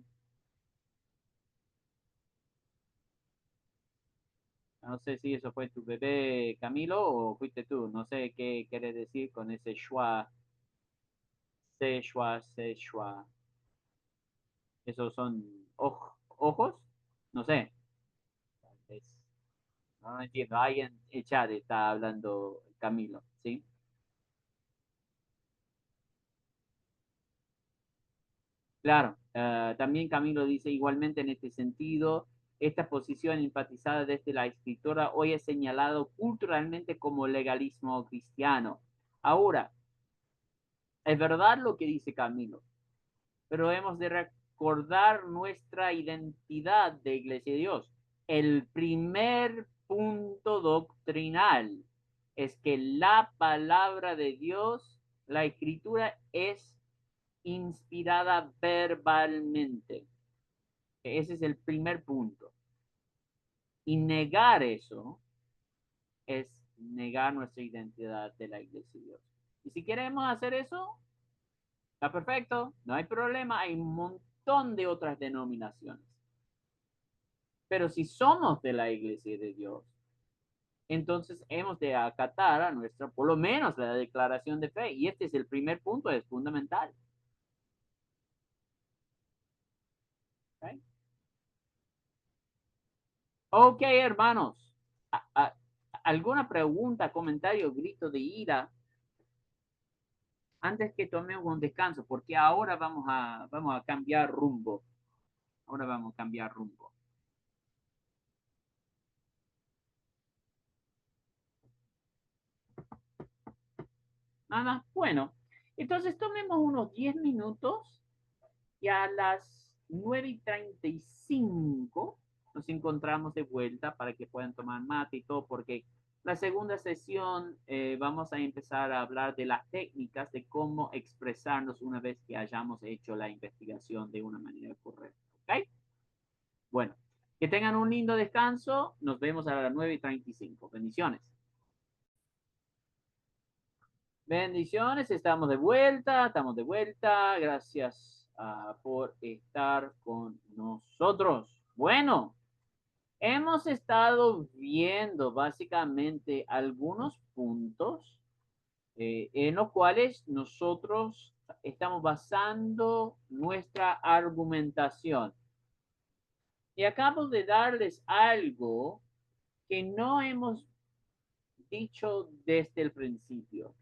No sé si eso fue tu bebé, Camilo, o fuiste tú. No sé qué quieres decir con ese schwa, se schwa, se schwa. ¿Esos son ojos? No sé. Es, no entiendo. Alguien en chat está hablando Camilo, ¿sí? Claro, también Camilo dice igualmente en este sentido, esta posición enfatizada desde la escritora hoy es señalado culturalmente como legalismo cristiano. Ahora, es verdad lo que dice Camilo, pero hemos de recordar nuestra identidad de Iglesia de Dios. El primer punto doctrinal es que la palabra de Dios, la escritura, es inspirada verbalmente. Ese es el primer punto. Y negar eso es negar nuestra identidad de la iglesia de Dios. Y si queremos hacer eso, está perfecto, no hay problema, hay un montón de otras denominaciones. Pero si somos de la iglesia de Dios, entonces hemos de acatar a nuestra, por lo menos la declaración de fe. Y este es el primer punto, es fundamental. ¿Okay? Ok, hermanos. ¿Alguna pregunta, comentario, grito de ira? Antes que tomemos un descanso, porque ahora vamos a cambiar rumbo. Ahora vamos a cambiar rumbo. Nada, bueno. Entonces tomemos unos 10 minutos y a las 9:35 nos encontramos de vuelta para que puedan tomar mate y todo, porque la segunda sesión vamos a empezar a hablar de las técnicas de cómo expresarnos una vez que hayamos hecho la investigación de una manera correcta. ¿Ok? Bueno, que tengan un lindo descanso. Nos vemos a las 9:35. Bendiciones. Bendiciones, estamos de vuelta, Gracias por estar con nosotros. Bueno, hemos estado viendo básicamente algunos puntos en los cuales nosotros estamos basando nuestra argumentación. Y acabo de darles algo que no hemos dicho desde el principio.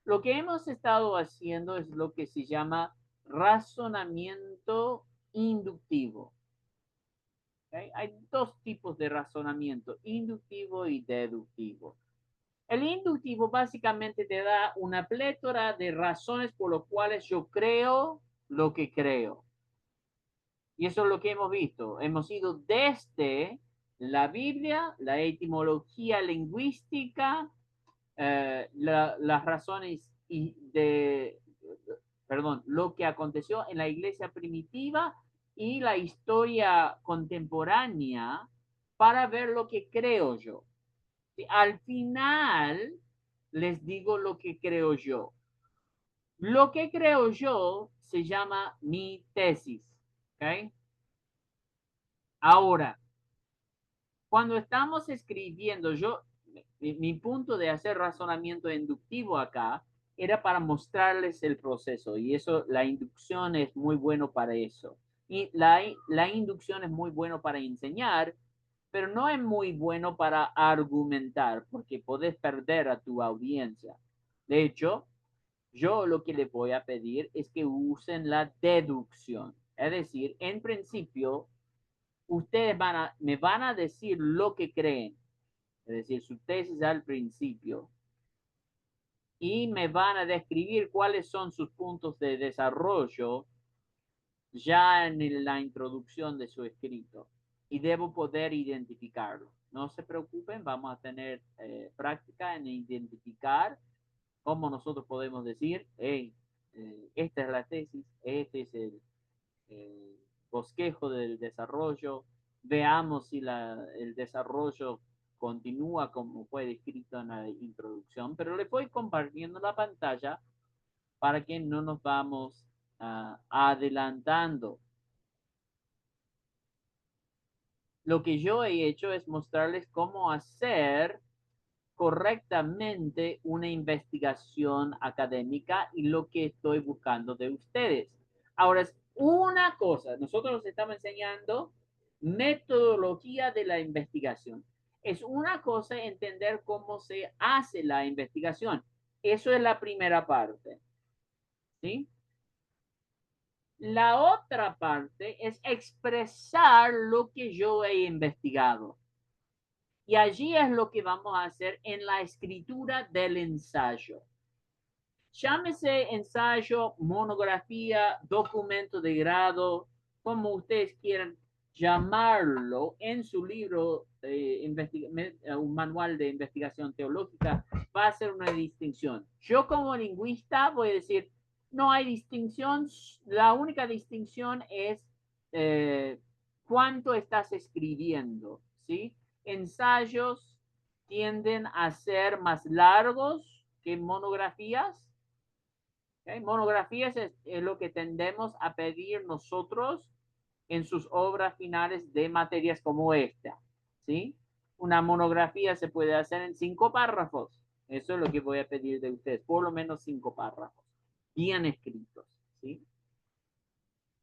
Lo que hemos estado haciendo es lo que se llama razonamiento inductivo. ¿Okay? Hay dos tipos de razonamiento, inductivo y deductivo. El inductivo básicamente te da una plétora de razones por las cuales yo creo lo que creo. Y eso es lo que hemos visto. Hemos ido desde la Biblia, la etimología lingüística, las razones lo que aconteció en la iglesia primitiva y la historia contemporánea para ver lo que creo yo. Al final les digo lo que creo yo. Lo que creo yo se llama mi tesis. ¿Okay? Ahora, cuando estamos escribiendo, mi punto de hacer razonamiento inductivo acá era para mostrarles el proceso y eso, la inducción es muy bueno para eso. Y la inducción es muy bueno para enseñar, pero no es muy bueno para argumentar porque podés perder a tu audiencia. De hecho, yo lo que les voy a pedir es que usen la deducción. Es decir, en principio, ustedes me van a decir lo que creen, es decir, su tesis al principio, y me van a describir cuáles son sus puntos de desarrollo ya en la introducción de su escrito. Y debo poder identificarlo. No se preocupen, vamos a tener práctica en identificar cómo nosotros podemos decir, hey, esta es la tesis, este es el bosquejo del desarrollo, veamos si el desarrollo continúa como fue descrito en la introducción, pero le voy compartiendo la pantalla para que no nos vamos adelantando. Lo que yo he hecho es mostrarles cómo hacer correctamente una investigación académica y lo que estoy buscando de ustedes. Ahora es una cosa, nosotros estamos enseñando metodología de la investigación. Es una cosa entender cómo se hace la investigación. Eso es la primera parte. ¿Sí? La otra parte es expresar lo que yo he investigado. Y allí es lo que vamos a hacer en la escritura del ensayo. Llámese ensayo, monografía, documento de grado, como ustedes quieran llamarlo en su libro un manual de investigación teológica, va a hacer una distinción. Yo como lingüista voy a decir, no hay distinción, la única distinción es cuánto estás escribiendo, ¿sí? Ensayos tienden a ser más largos que monografías. ¿Okay? Monografías es lo que tendemos a pedir nosotros en sus obras finales de materias como esta, ¿sí? Una monografía se puede hacer en 5 párrafos. Eso es lo que voy a pedir de ustedes, por lo menos 5 párrafos, bien escritos, ¿sí?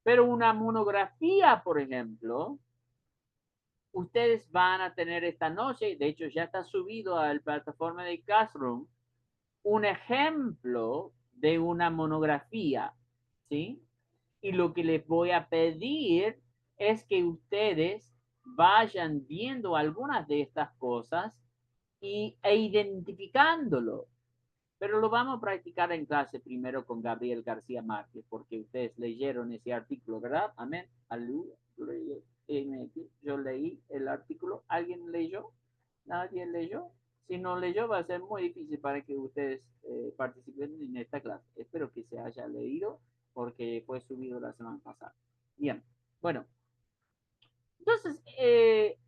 Pero una monografía, por ejemplo, ustedes van a tener esta noche, de hecho ya está subido a la plataforma de Classroom, un ejemplo de una monografía, ¿sí? Y lo que les voy a pedir es que ustedes vayan viendo algunas de estas cosas e identificándolo. Pero lo vamos a practicar en clase primero con Gabriel García Márquez, porque ustedes leyeron ese artículo, ¿verdad? Amén. Aleluya. Yo leí el artículo. ¿Alguien leyó? ¿Nadie leyó? Si no leyó, va a ser muy difícil para que ustedes participen en esta clase. Espero que se haya leído, porque fue subido la semana pasada. Bien, bueno. Entonces,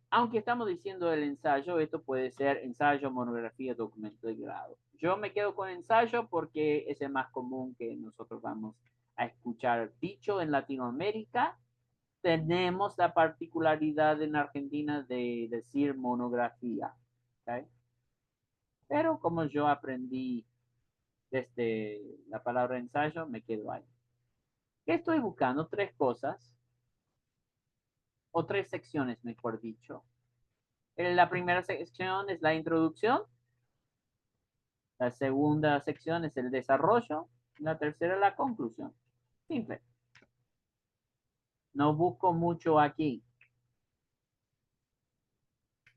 aunque estamos diciendo el ensayo, esto puede ser ensayo, monografía, documento de grado. Yo me quedo con ensayo porque es el más común que nosotros vamos a escuchar dicho en Latinoamérica. Tenemos la particularidad en Argentina de decir monografía. ¿Okay? Pero como yo aprendí desde la palabra ensayo, me quedo ahí. ¿Qué estoy buscando? 3 cosas, o 3 secciones, mejor dicho. La primera sección es la introducción, la segunda sección es el desarrollo, la tercera la conclusión. Simple. No busco mucho aquí.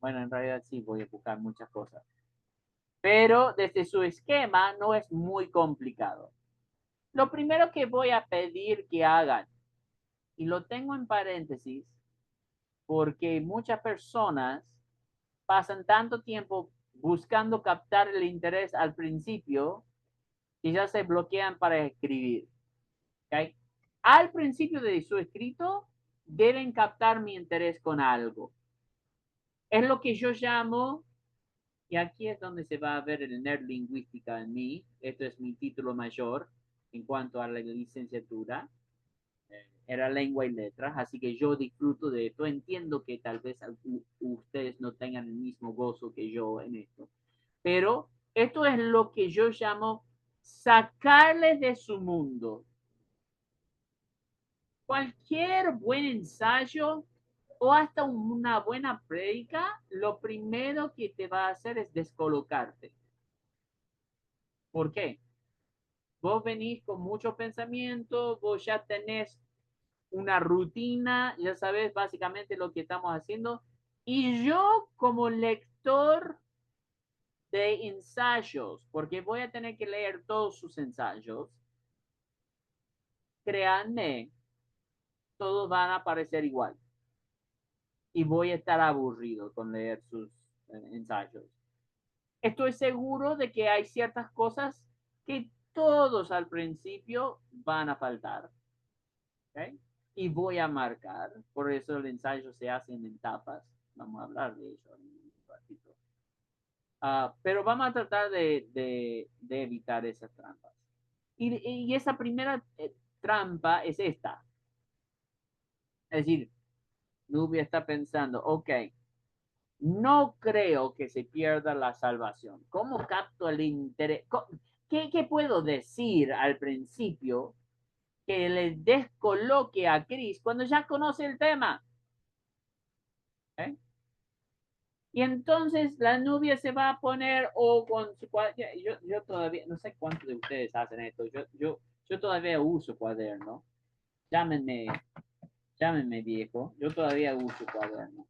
Bueno, en realidad sí voy a buscar muchas cosas. Pero desde su esquema no es muy complicado. Lo primero que voy a pedir que hagan, y lo tengo en paréntesis, porque muchas personas pasan tanto tiempo buscando captar el interés al principio y ya se bloquean para escribir. ¿Okay? Al principio de su escrito deben captar mi interés con algo. Es lo que yo llamo, y aquí es donde se va a ver el nerd lingüística en mí, esto es mi título mayor en cuanto a la licenciatura, era lengua y letras, así que yo disfruto de esto, entiendo que tal vez ustedes no tengan el mismo gozo que yo en esto, pero esto es lo que yo llamo sacarles de su mundo. Cualquier buen ensayo o hasta una buena prédica, lo primero que te va a hacer es descolocarte. ¿Por qué? Vos venís con mucho pensamiento, vos ya tenés una rutina, ya sabes básicamente lo que estamos haciendo. Y yo como lector de ensayos, porque voy a tener que leer todos sus ensayos, créanme, todos van a parecer igual. Y voy a estar aburrido con leer sus ensayos. Estoy seguro de que hay ciertas cosas que todos al principio van a faltar. ¿Okay? Y voy a marcar, por eso el ensayo se hace en etapas. Vamos a hablar de eso en un ratito. Pero vamos a tratar de evitar esas trampas. Y esa primera trampa es esta. Es decir, Nubia está pensando, ok, no creo que se pierda la salvación. ¿Cómo capto el interés? ¿Qué puedo decir al principio que le descoloque a Chris cuando ya conoce el tema? ¿Eh? Y entonces la Nubia se va a poner o con su cuaderno. Yo todavía, no sé cuántos de ustedes hacen esto. Yo todavía uso cuaderno. Llámenme, llámenme viejo. Yo todavía uso cuaderno.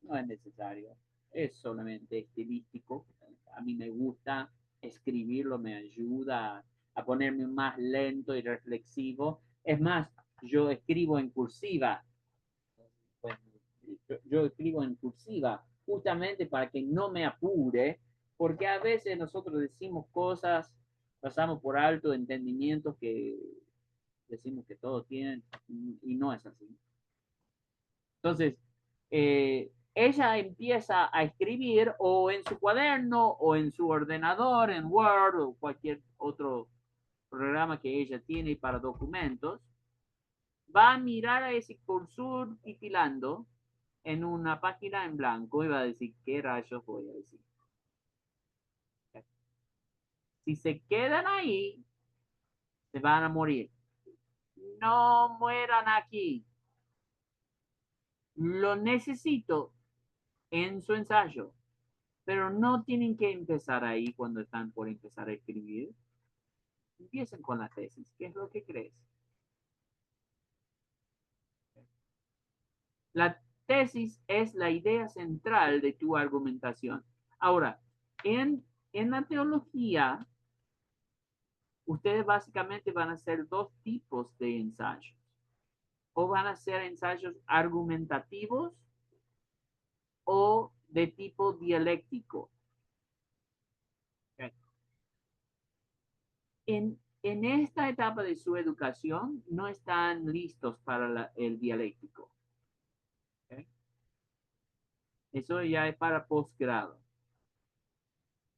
No es necesario. Es solamente estilístico. A mí me gusta escribirlo, me ayuda a ponerme más lento y reflexivo. Es más, yo escribo en cursiva. Bueno, yo escribo en cursiva justamente para que no me apure, porque a veces nosotros decimos cosas, pasamos por alto entendimientos que decimos que todos tienen y no es así. Entonces, ella empieza a escribir o en su cuaderno o en su ordenador, en Word o cualquier otro programa que ella tiene para documentos, va a mirar a ese cursor titilando en una página en blanco y va a decir, ¿qué rayos voy a decir? Si se quedan ahí, se van a morir. No mueran aquí. Lo necesito en su ensayo, pero no tienen que empezar ahí cuando están por empezar a escribir. Empiecen con la tesis. ¿Qué es lo que crees? La tesis es la idea central de tu argumentación. Ahora, en la teología, ustedes básicamente van a hacer dos tipos de ensayos. O van a ser ensayos argumentativos o de tipo dialéctico. Okay. En esta etapa de su educación no están listos para el dialéctico. Okay. Eso ya es para posgrado.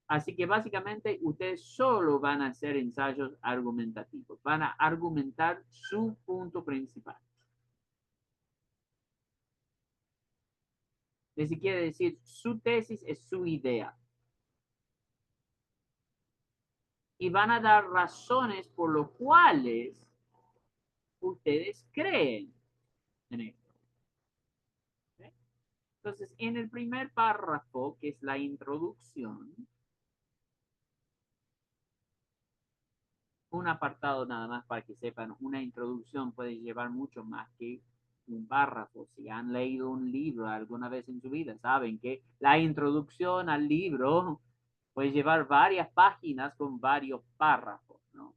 Así que básicamente ustedes solo van a hacer ensayos argumentativos. Van a argumentar su punto principal. Eso quiere decir, su tesis es su idea. Y van a dar razones por lo cuales ustedes creen en esto. ¿Okay? Entonces, en el primer párrafo, que es la introducción, un apartado nada más para que sepan, una introducción puede llevar mucho más que un párrafo. Si han leído un libro alguna vez en su vida, saben que la introducción al libro puede llevar varias páginas con varios párrafos, ¿no?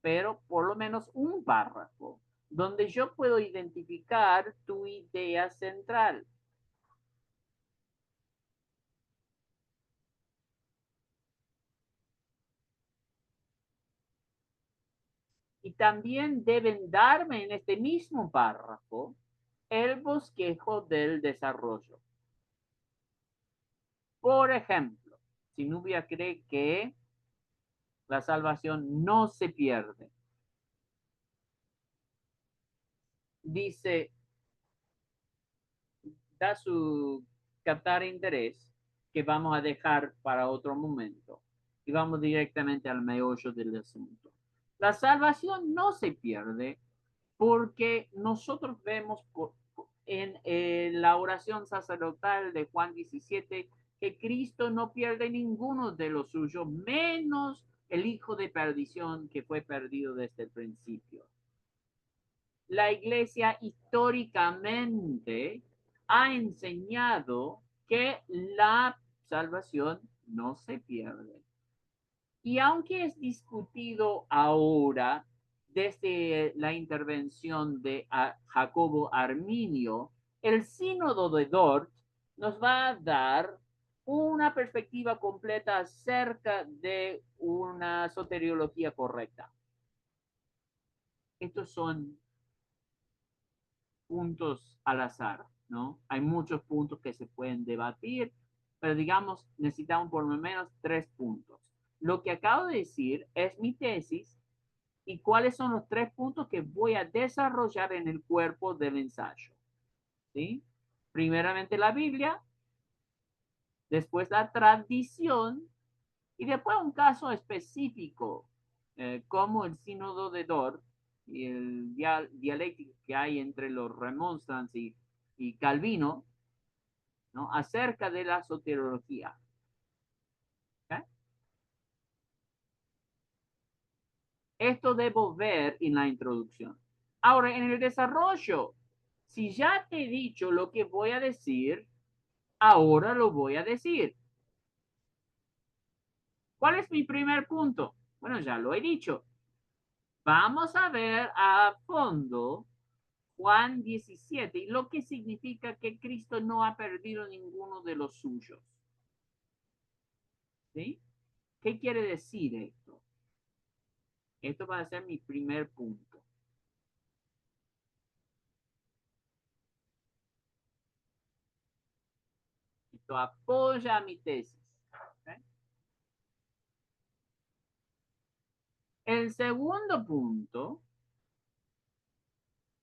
Pero por lo menos un párrafo donde yo puedo identificar tu idea central. Y también deben darme en este mismo párrafo el bosquejo del desarrollo. Por ejemplo, si Nubia cree que la salvación no se pierde, dice, da su captar interés que vamos a dejar para otro momento y vamos directamente al meollo del asunto. La salvación no se pierde porque nosotros vemos en la oración sacerdotal de Juan 17 que Cristo no pierde ninguno de los suyos, menos el hijo de perdición que fue perdido desde el principio. La iglesia históricamente ha enseñado que la salvación no se pierde. Y aunque es discutido ahora desde la intervención de Jacobo Arminio, el sínodo de Dort nos va a dar una perspectiva completa acerca de una soteriología correcta. Estos son puntos al azar, ¿no? Hay muchos puntos que se pueden debatir, pero digamos, necesitamos por lo menos 3 puntos. Lo que acabo de decir es mi tesis y cuáles son los 3 puntos que voy a desarrollar en el cuerpo del ensayo. ¿Sí? Primeramente la Biblia, después la tradición y después un caso específico, como el sínodo de Dort y el dialéctico que hay entre los remonstrantes y Calvino, ¿no? Acerca de la soteriología. ¿Okay? Esto debo ver en la introducción. Ahora, en el desarrollo, si ya te he dicho lo que voy a decir, ahora lo voy a decir. ¿Cuál es mi primer punto? Bueno, ya lo he dicho. Vamos a ver a fondo Juan 17, y lo que significa que Cristo no ha perdido ninguno de los suyos. ¿Sí? ¿Qué quiere decir esto? Esto va a ser mi primer punto. Esto apoya mi tesis. ¿Okay? El segundo punto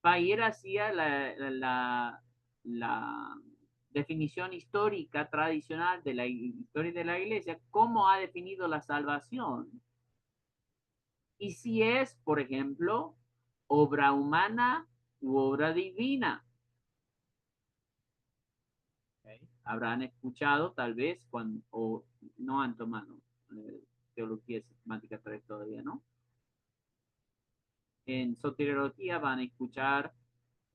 va a ir hacia la definición histórica tradicional de la historia de la iglesia, cómo ha definido la salvación. Y si es, por ejemplo, obra humana u obra divina. Okay. Habrán escuchado tal vez cuando, o no han tomado teología sistemática 3 todavía, ¿no? En soteriología van a escuchar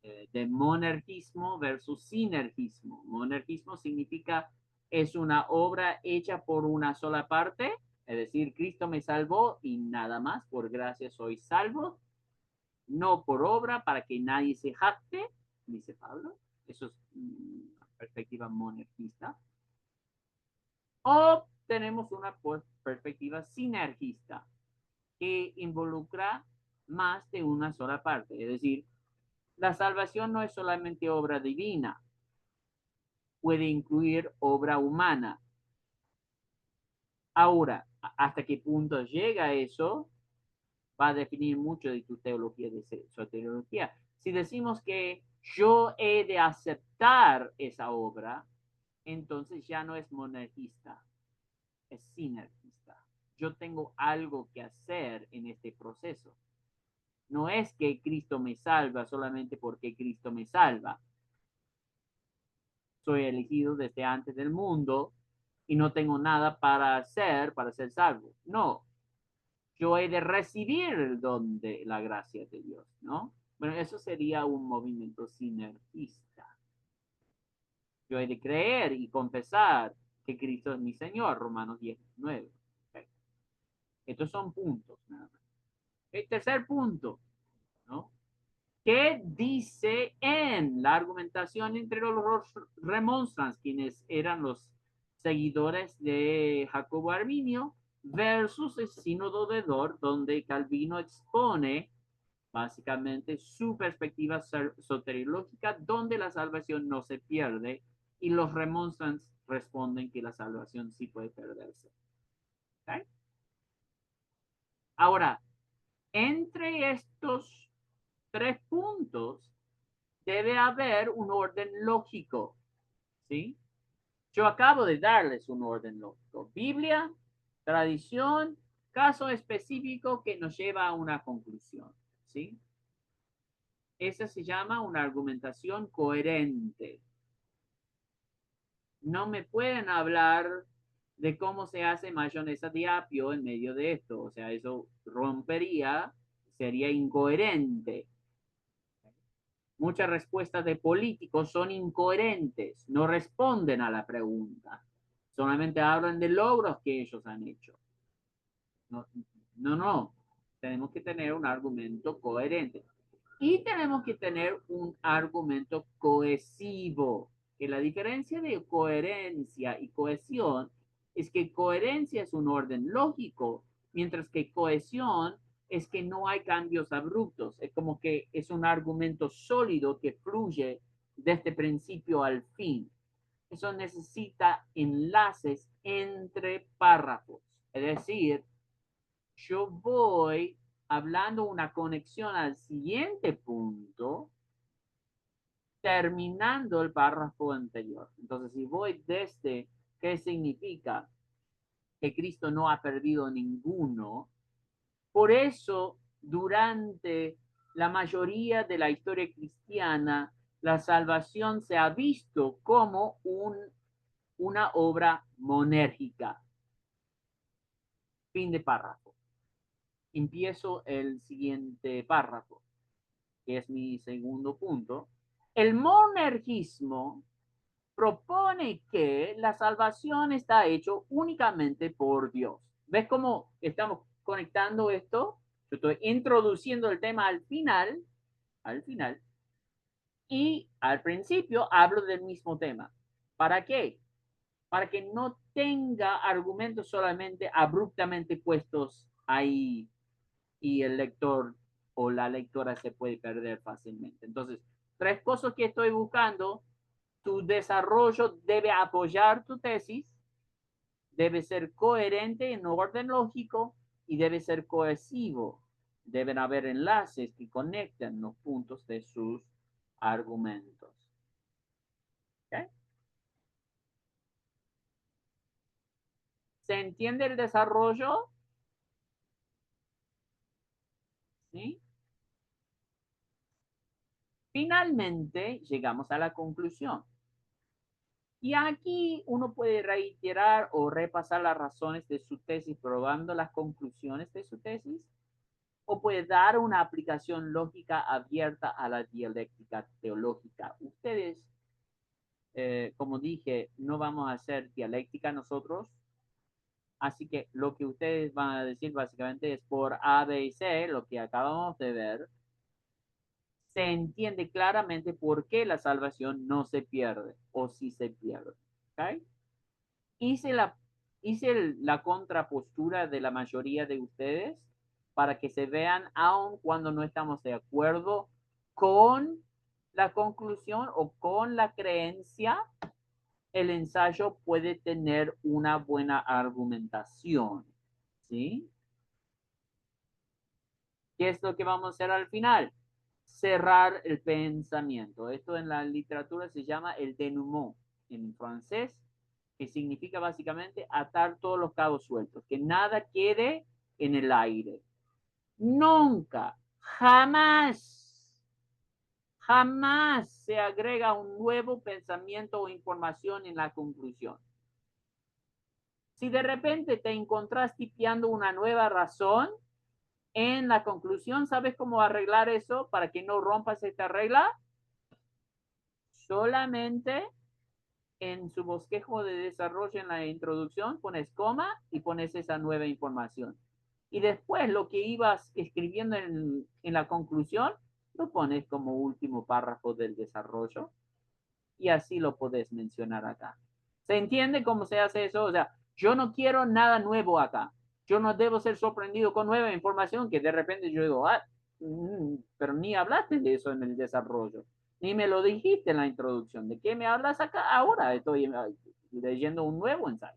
de monergismo versus sinergismo. Monergismo significa es una obra hecha por una sola parte, es decir, Cristo me salvó y nada más, por gracia soy salvo, no por obra para que nadie se jacte, dice Pablo. Eso es una perspectiva monergista. O tenemos una perspectiva sinergista que involucra más de una sola parte, es decir, la salvación no es solamente obra divina, puede incluir obra humana. Ahora, ¿hasta qué punto llega eso? Va a definir mucho de tu teología de soteriología. Si decimos que yo he de aceptar esa obra, entonces ya no es monergista, es sinergista. Yo tengo algo que hacer en este proceso. No es que Cristo me salva solamente porque Cristo me salva. Soy elegido desde antes del mundo y no tengo nada para ser salvo. No, yo he de recibir el don de la gracia de Dios, ¿no? Bueno, eso sería un movimiento sinergista. Yo he de creer y confesar que Cristo es mi Señor, Romanos 19. Okay. Estos son puntos, nada más. El tercer punto, ¿no? ¿Qué dice en la argumentación entre los remonstrans, quienes eran los seguidores de Jacobo Arminio, versus el sínodo de Dort, donde Calvino expone básicamente su perspectiva soteriológica, donde la salvación no se pierde, y los remonstrans responden que la salvación sí puede perderse. ¿Okay? Ahora, entre estos 3 puntos, debe haber un orden lógico, ¿sí? Yo acabo de darles un orden lógico. Biblia, tradición, caso específico que nos lleva a una conclusión, ¿sí? Esa se llama una argumentación coherente. No me pueden hablar de cómo se hace mayonesa de apio en medio de esto. O sea, eso rompería, sería incoherente. Muchas respuestas de políticos son incoherentes, no responden a la pregunta, solamente hablan de logros que ellos han hecho. No, no, no. Tenemos que tener un argumento coherente. Y tenemos que tener un argumento cohesivo, que la diferencia de coherencia y cohesión es que coherencia es un orden lógico, mientras que cohesión es que no hay cambios abruptos, es como que es un argumento sólido que fluye desde principio al fin. Eso necesita enlaces entre párrafos, es decir, yo voy hablando una conexión al siguiente punto, terminando el párrafo anterior. Entonces, si voy desde qué significa que Cristo no ha perdido ninguno, por eso durante la mayoría de la historia cristiana, la salvación se ha visto como una obra monérgica. Fin de párrafo. Empiezo el siguiente párrafo, que es mi segundo punto. El monergismo propone que la salvación está hecho únicamente por Dios. ¿Ves cómo estamos conectando esto? Yo estoy introduciendo el tema al final, Y al principio hablo del mismo tema. ¿Para qué? Para que no tenga argumentos solamente abruptamente puestos ahí y el lector o la lectora se puede perder fácilmente. Entonces, tres cosas que estoy buscando. Tu desarrollo debe apoyar tu tesis, debe ser coherente en orden lógico y debe ser cohesivo. Deben haber enlaces que conecten los puntos de sus argumentos. ¿Okay? ¿Se entiende el desarrollo? ¿Sí? Finalmente, llegamos a la conclusión. Y aquí uno puede reiterar o repasar las razones de su tesis probando las conclusiones de su tesis, o puede dar una aplicación lógica abierta a la dialéctica teológica. Ustedes, como dije, no vamos a hacer dialéctica nosotros, así que lo que ustedes van a decir básicamente es por A, B y C, lo que acabamos de ver, se entiende claramente por qué la salvación no se pierde o si se pierde. ¿Okay? Hice la contrapostura de la mayoría de ustedes para que se vean, aun cuando no estamos de acuerdo con la conclusión o con la creencia, el ensayo puede tener una buena argumentación. ¿Sí? ¿Qué es lo que vamos a hacer al final? Cerrar el pensamiento. Esto en la literatura se llama el denouement en francés, que significa básicamente atar todos los cabos sueltos, que nada quede en el aire. Nunca, jamás, jamás se agrega un nuevo pensamiento o información en la conclusión. Si de repente te encontrás tipeando una nueva razón, en la conclusión, ¿sabes cómo arreglar eso para que no rompas esta regla? Solamente en su bosquejo de desarrollo en la introducción pones coma y pones esa nueva información. Y después lo que ibas escribiendo en la conclusión, lo pones como último párrafo del desarrollo y así lo podés mencionar acá. ¿Se entiende cómo se hace eso? O sea, yo no quiero nada nuevo acá. Yo no debo ser sorprendido con nueva información que de repente yo digo, pero ni hablaste de eso en el desarrollo, ni me lo dijiste en la introducción. ¿De qué me hablas acá ahora? Estoy leyendo un nuevo ensayo.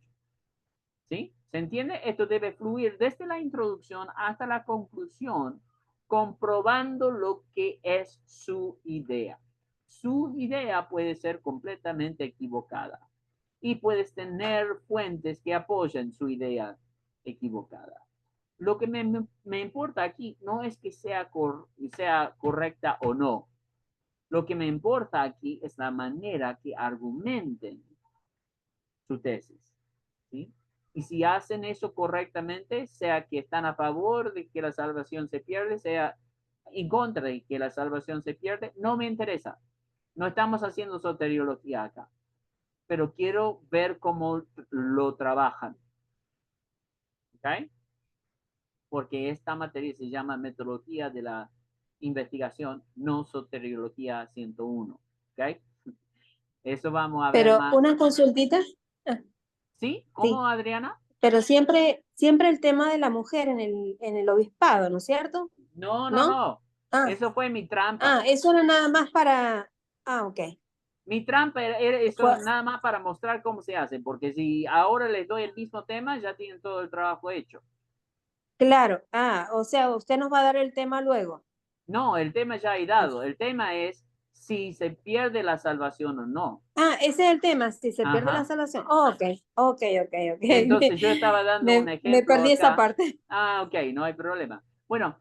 ¿Sí? ¿Se entiende? Esto debe fluir desde la introducción hasta la conclusión, comprobando lo que es su idea. Su idea puede ser completamente equivocada y puedes tener fuentes que apoyen su idea equivocada. Lo que me importa aquí no es que sea correcta o no. Lo que me importa aquí es la manera que argumenten su tesis. ¿Sí? Y si hacen eso correctamente, sea que están a favor de que la salvación se pierde, sea en contra de que la salvación se pierde, no me interesa. No estamos haciendo soteriología acá, pero quiero ver cómo lo trabajan. ¿Ok? Porque esta materia se llama metodología de la investigación, no soteriología 101. ¿Ok? Eso vamos a ver Pero más. una consultita. Ah, ¿Sí? sí, ¿Cómo, Adriana? pero siempre el tema de la mujer en el obispado, ¿no es cierto? No, no, ¿No? no. Ah, Eso fue mi trampa. eso era nada más para. Ah, ok. Mi trampa era eso Fue, nada más para mostrar cómo se hace, porque si ahora les doy el mismo tema, ya tienen todo el trabajo hecho. claro. O sea, usted nos va a dar el tema luego. No, el tema ya he dado. El tema es si se pierde la salvación o no. Ese es el tema, si se pierde la Ajá. salvación. Oh, ok, ok, ok, ok. Entonces yo estaba dando un Me ejemplo perdí esa acá. parte. Ok, no hay problema. Bueno,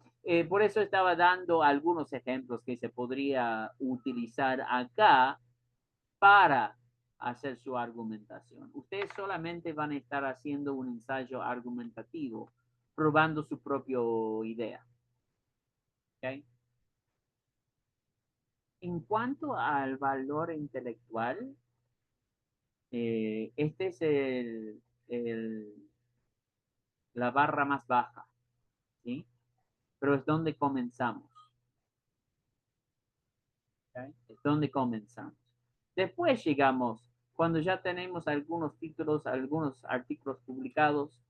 por eso estaba dando algunos ejemplos que se podría utilizar acá para hacer su argumentación. Ustedes solamente van a estar haciendo un ensayo argumentativo, probando su propia idea. ¿Okay? En cuanto al valor intelectual, este es la barra más baja, ¿sí? Pero es donde comenzamos. ¿Okay? Es donde comenzamos. Después llegamos, cuando ya tenemos algunos títulos, algunos artículos publicados,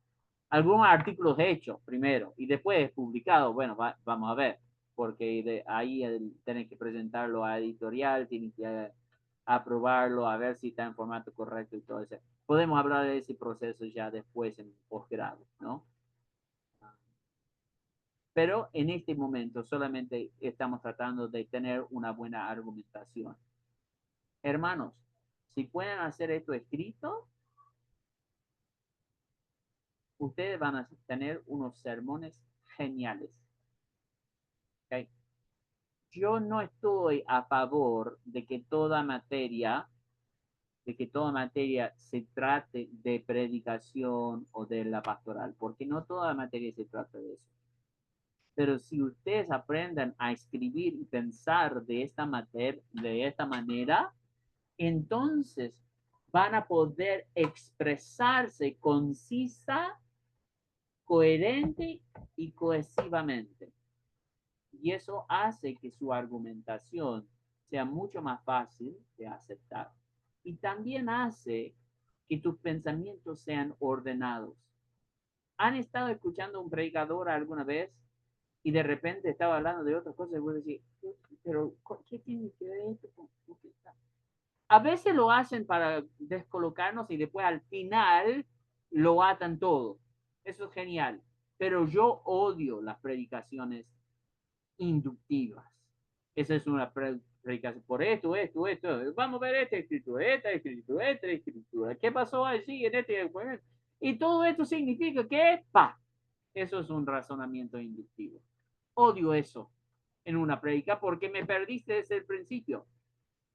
algunos artículos hechos primero y después publicados, bueno, vamos a ver, porque de ahí tienen que presentarlo a editorial, tienen que aprobarlo, a ver si está en formato correcto y todo eso. Podemos hablar de ese proceso ya después en posgrado, ¿no? Pero en este momento solamente estamos tratando de tener una buena argumentación. Hermanos, si pueden hacer esto escrito, ustedes van a tener unos sermones geniales. ¿Okay? Yo no estoy a favor de que toda materia se trate de predicación o de la pastoral, porque no toda materia se trata de eso. Pero si ustedes aprenden a escribir y pensar de esta manera, entonces van a poder expresarse concisa, coherente y cohesivamente. Y eso hace que su argumentación sea mucho más fácil de aceptar. Y también hace que tus pensamientos sean ordenados. ¿Han estado escuchando a un predicador alguna vez y de repente estaba hablando de otras cosas y vos decís, pero ¿qué tiene que ver esto con esta? A veces lo hacen para descolocarnos y después al final lo atan todo. Eso es genial. Pero yo odio las predicaciones inductivas. Esa es una predicación por esto. Vamos a ver esta escritura. ¿Qué pasó allí en este? Y todo esto significa que, eso es un razonamiento inductivo. Odio eso en una predica porque me perdiste desde el principio.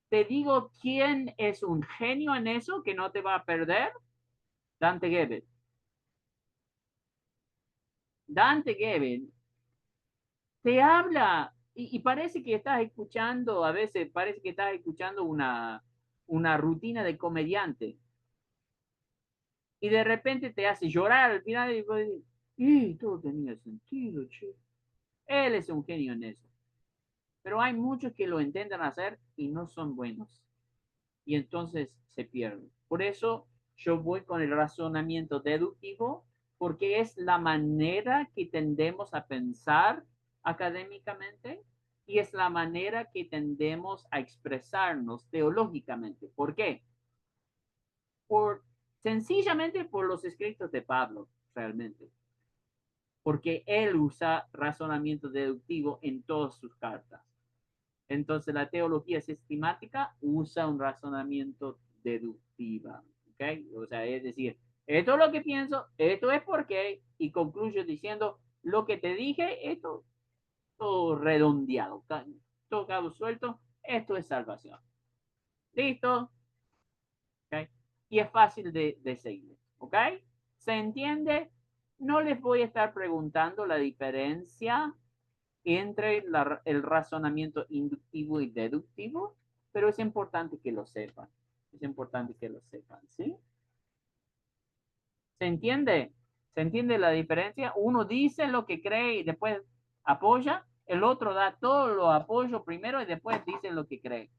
Te digo quién es un genio en eso que no te va a perder. Dante Gebel. Dante Gebel te habla y parece que estás escuchando, a veces parece que estás escuchando una rutina de comediante y de repente te hace llorar al final y todo tenía sentido, che. Él es un genio en eso. Pero hay muchos que lo intentan hacer y no son buenos. Y entonces se pierden. Por eso yo voy con el razonamiento deductivo, porque es la manera que tendemos a pensar académicamente y es la manera que tendemos a expresarnos teológicamente. ¿Por qué? Sencillamente por los escritos de Pablo, realmente. Porque él usa razonamiento deductivo en todas sus cartas. Entonces la teología sistemática usa un razonamiento deductiva, ¿ok? O sea, es decir, esto es lo que pienso, esto es por qué, y concluyo diciendo, lo que te dije, esto todo redondeado, todo cabo suelto, esto es salvación. ¿Listo? ¿Ok? Y es fácil de seguir, ¿ok? ¿Se entiende? No les voy a estar preguntando la diferencia entre el razonamiento inductivo y deductivo, pero es importante que lo sepan. Es importante que lo sepan, ¿sí? ¿Se entiende? ¿Se entiende la diferencia? Uno dice lo que cree y después apoya, el otro da todo lo apoyo primero y después dice lo que cree.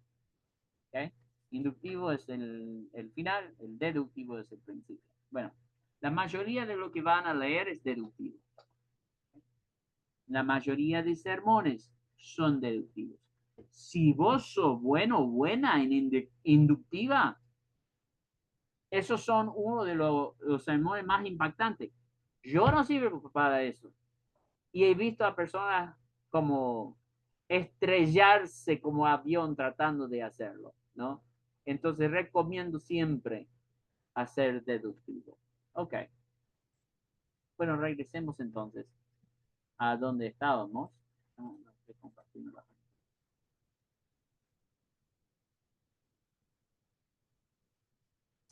¿Okay? Inductivo es el final, el deductivo es el principio. Bueno, la mayoría de lo que van a leer es deductivo. La mayoría de sermones son deductivos. Si vos sos bueno o buena en inductiva, esos son uno de los sermones más impactantes. Yo no sirvo para eso. Y he visto a personas como estrellarse como avión tratando de hacerlo, ¿no? Entonces recomiendo siempre hacer deductivo. Ok. Bueno, regresemos entonces a donde estábamos.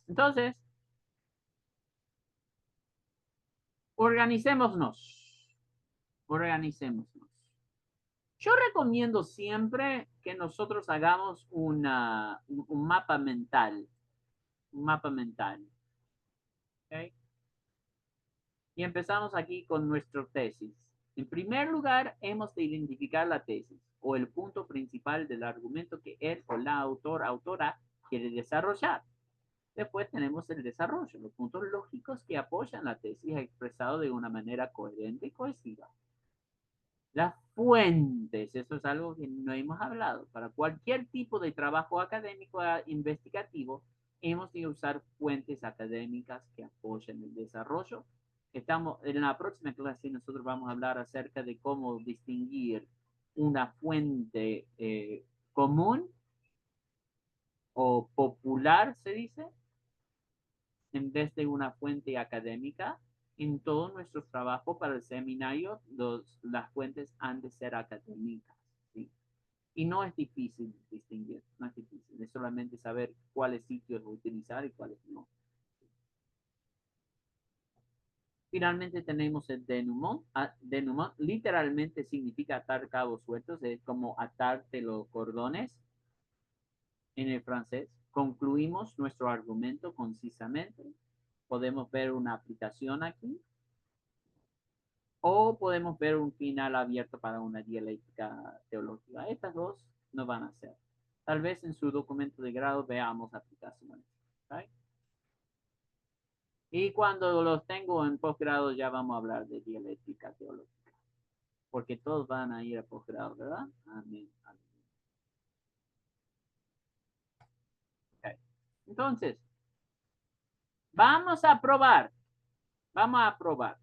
Entonces, organicémonos. Organicémonos. Yo recomiendo siempre que nosotros hagamos un mapa mental. Un mapa mental. ¿Okay? Y empezamos aquí con nuestra tesis. En primer lugar, hemos de identificar la tesis o el punto principal del argumento que él o la autora quiere desarrollar. Después tenemos el desarrollo, los puntos lógicos que apoyan la tesis expresado de una manera coherente y cohesiva. Las fuentes, eso es algo que no hemos hablado. Para cualquier tipo de trabajo académico investigativo, hemos de usar fuentes académicas que apoyen el desarrollo. En la próxima clase nosotros vamos a hablar acerca de cómo distinguir una fuente común o popular, se dice, en vez de una fuente académica. En todo nuestro trabajo para el seminario, las fuentes han de ser académicas, ¿sí? Y no es difícil distinguir, no es difícil, es solamente saber cuáles sitios utilizar y cuáles no. Finalmente tenemos el denouement. Denouement literalmente significa atar cabos sueltos, es como atarte los cordones en el francés. Concluimos nuestro argumento concisamente. Podemos ver una aplicación aquí. O podemos ver un final abierto para una dialéctica teológica. Estas dos no van a ser. Tal vez en su documento de grado veamos aplicaciones. ¿Okay? Y cuando los tengo en posgrado ya vamos a hablar de dialéctica teológica. Porque todos van a ir a posgrado, ¿verdad? Amén. Amén. Okay. Entonces, vamos a probar. Vamos a probar.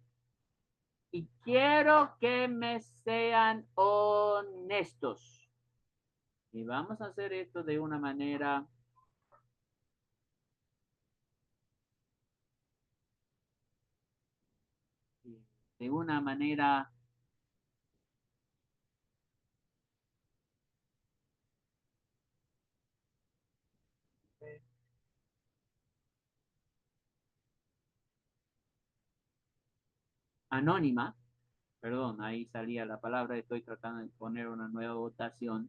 Y quiero que me sean honestos. Y vamos a hacer esto de una manera anónima. Perdón, ahí salía la palabra, estoy tratando de poner una nueva votación.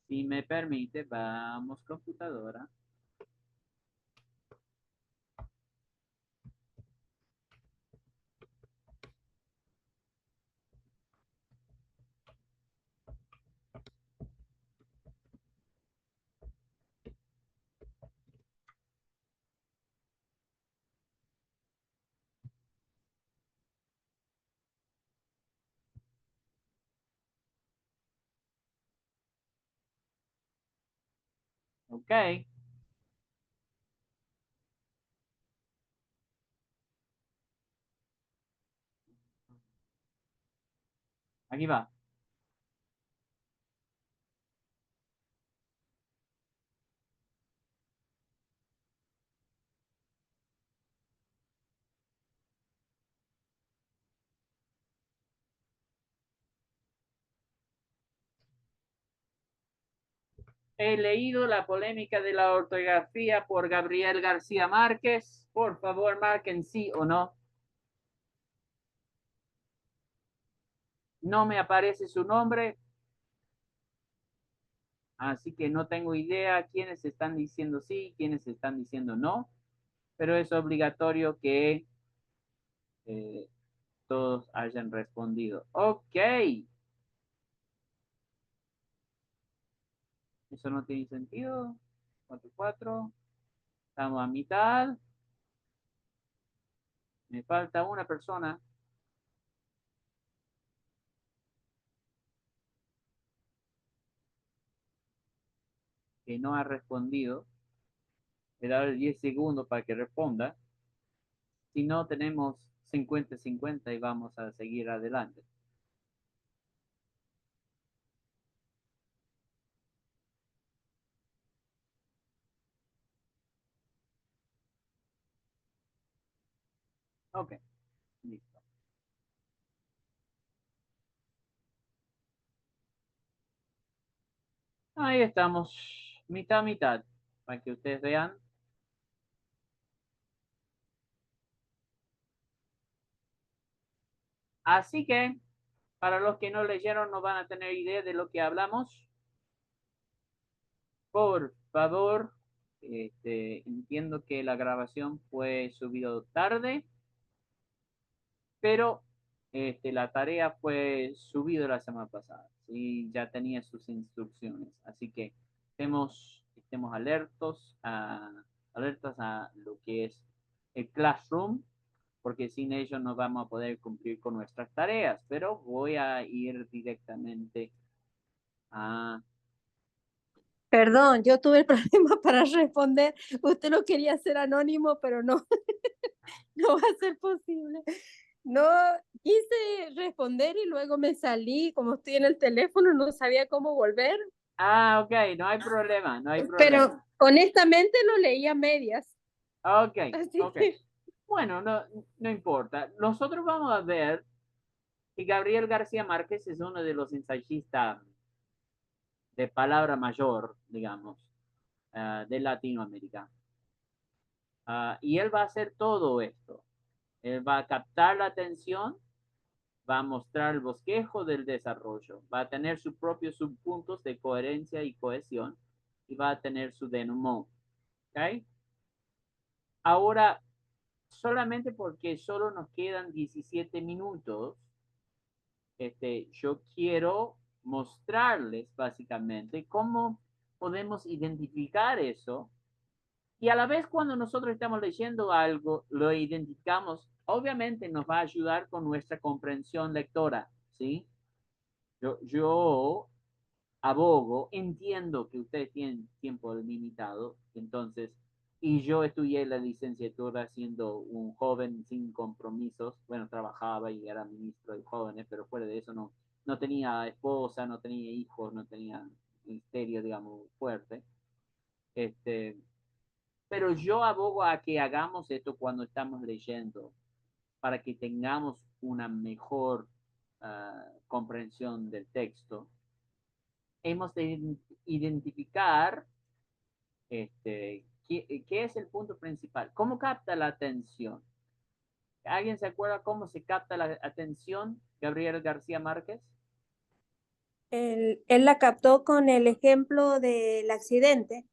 Si me permite, vamos computadora. Ok. Aquí va. He leído la polémica de la ortografía por Gabriel García Márquez. Por favor, marquen sí o no. No me aparece su nombre, así que no tengo idea quiénes están diciendo sí, quiénes están diciendo no, pero es obligatorio que eh, todos hayan respondido. Ok. Eso no tiene sentido. 4-4. Estamos a mitad. Me falta una persona. Que no ha respondido. Le daré 10 segundos para que responda. Si no, tenemos 50-50 y vamos a seguir adelante. Ok, listo. Ahí estamos, mitad a mitad, para que ustedes vean. Así que, para los que no leyeron, no van a tener idea de lo que hablamos. Por favor, entiendo que la grabación fue subido tarde, pero La tarea fue subida la semana pasada, ¿sí? Ya tenía sus instrucciones, así que estemos alertas a lo que es el Classroom, porque sin ello no vamos a poder cumplir con nuestras tareas, pero voy a ir directamente a... Perdón, yo tuve el problema para responder. Usted lo quería hacer anónimo, pero no, no va a ser posible. No quise responder y luego me salí, como estoy en el teléfono, no sabía cómo volver, Ah, ok, no hay problema, no hay problema. pero honestamente lo leí a medias. Ok, Así ok. que Bueno, no importa. Nosotros vamos a ver que Gabriel García Márquez es uno de los ensayistas de palabra mayor, digamos, de Latinoamérica. Y él va a hacer todo esto. Él va a captar la atención, va a mostrar el bosquejo del desarrollo, va a tener sus propios subpuntos de coherencia y cohesión y va a tener su denouement. ¿Ok? Ahora, solamente porque solo nos quedan 17 minutos, yo quiero mostrarles básicamente cómo podemos identificar eso y a la vez cuando nosotros estamos leyendo algo, lo identificamos, obviamente nos va a ayudar con nuestra comprensión lectora, ¿sí? Yo abogo, entiendo que ustedes tienen tiempo limitado, entonces, y yo estudié la licenciatura siendo un joven sin compromisos, bueno, trabajaba y era ministro de jóvenes, pero fuera de eso no tenía esposa, no tenía hijos, no tenía ministerio, digamos, fuerte. Este, pero yo abogo a que hagamos esto cuando estamos leyendo, para que tengamos una mejor comprensión del texto. Hemos de identificar qué es el punto principal. ¿Cómo capta la atención? ¿Alguien se acuerda cómo se capta la atención, Gabriel García Márquez? él la captó con el ejemplo del accidente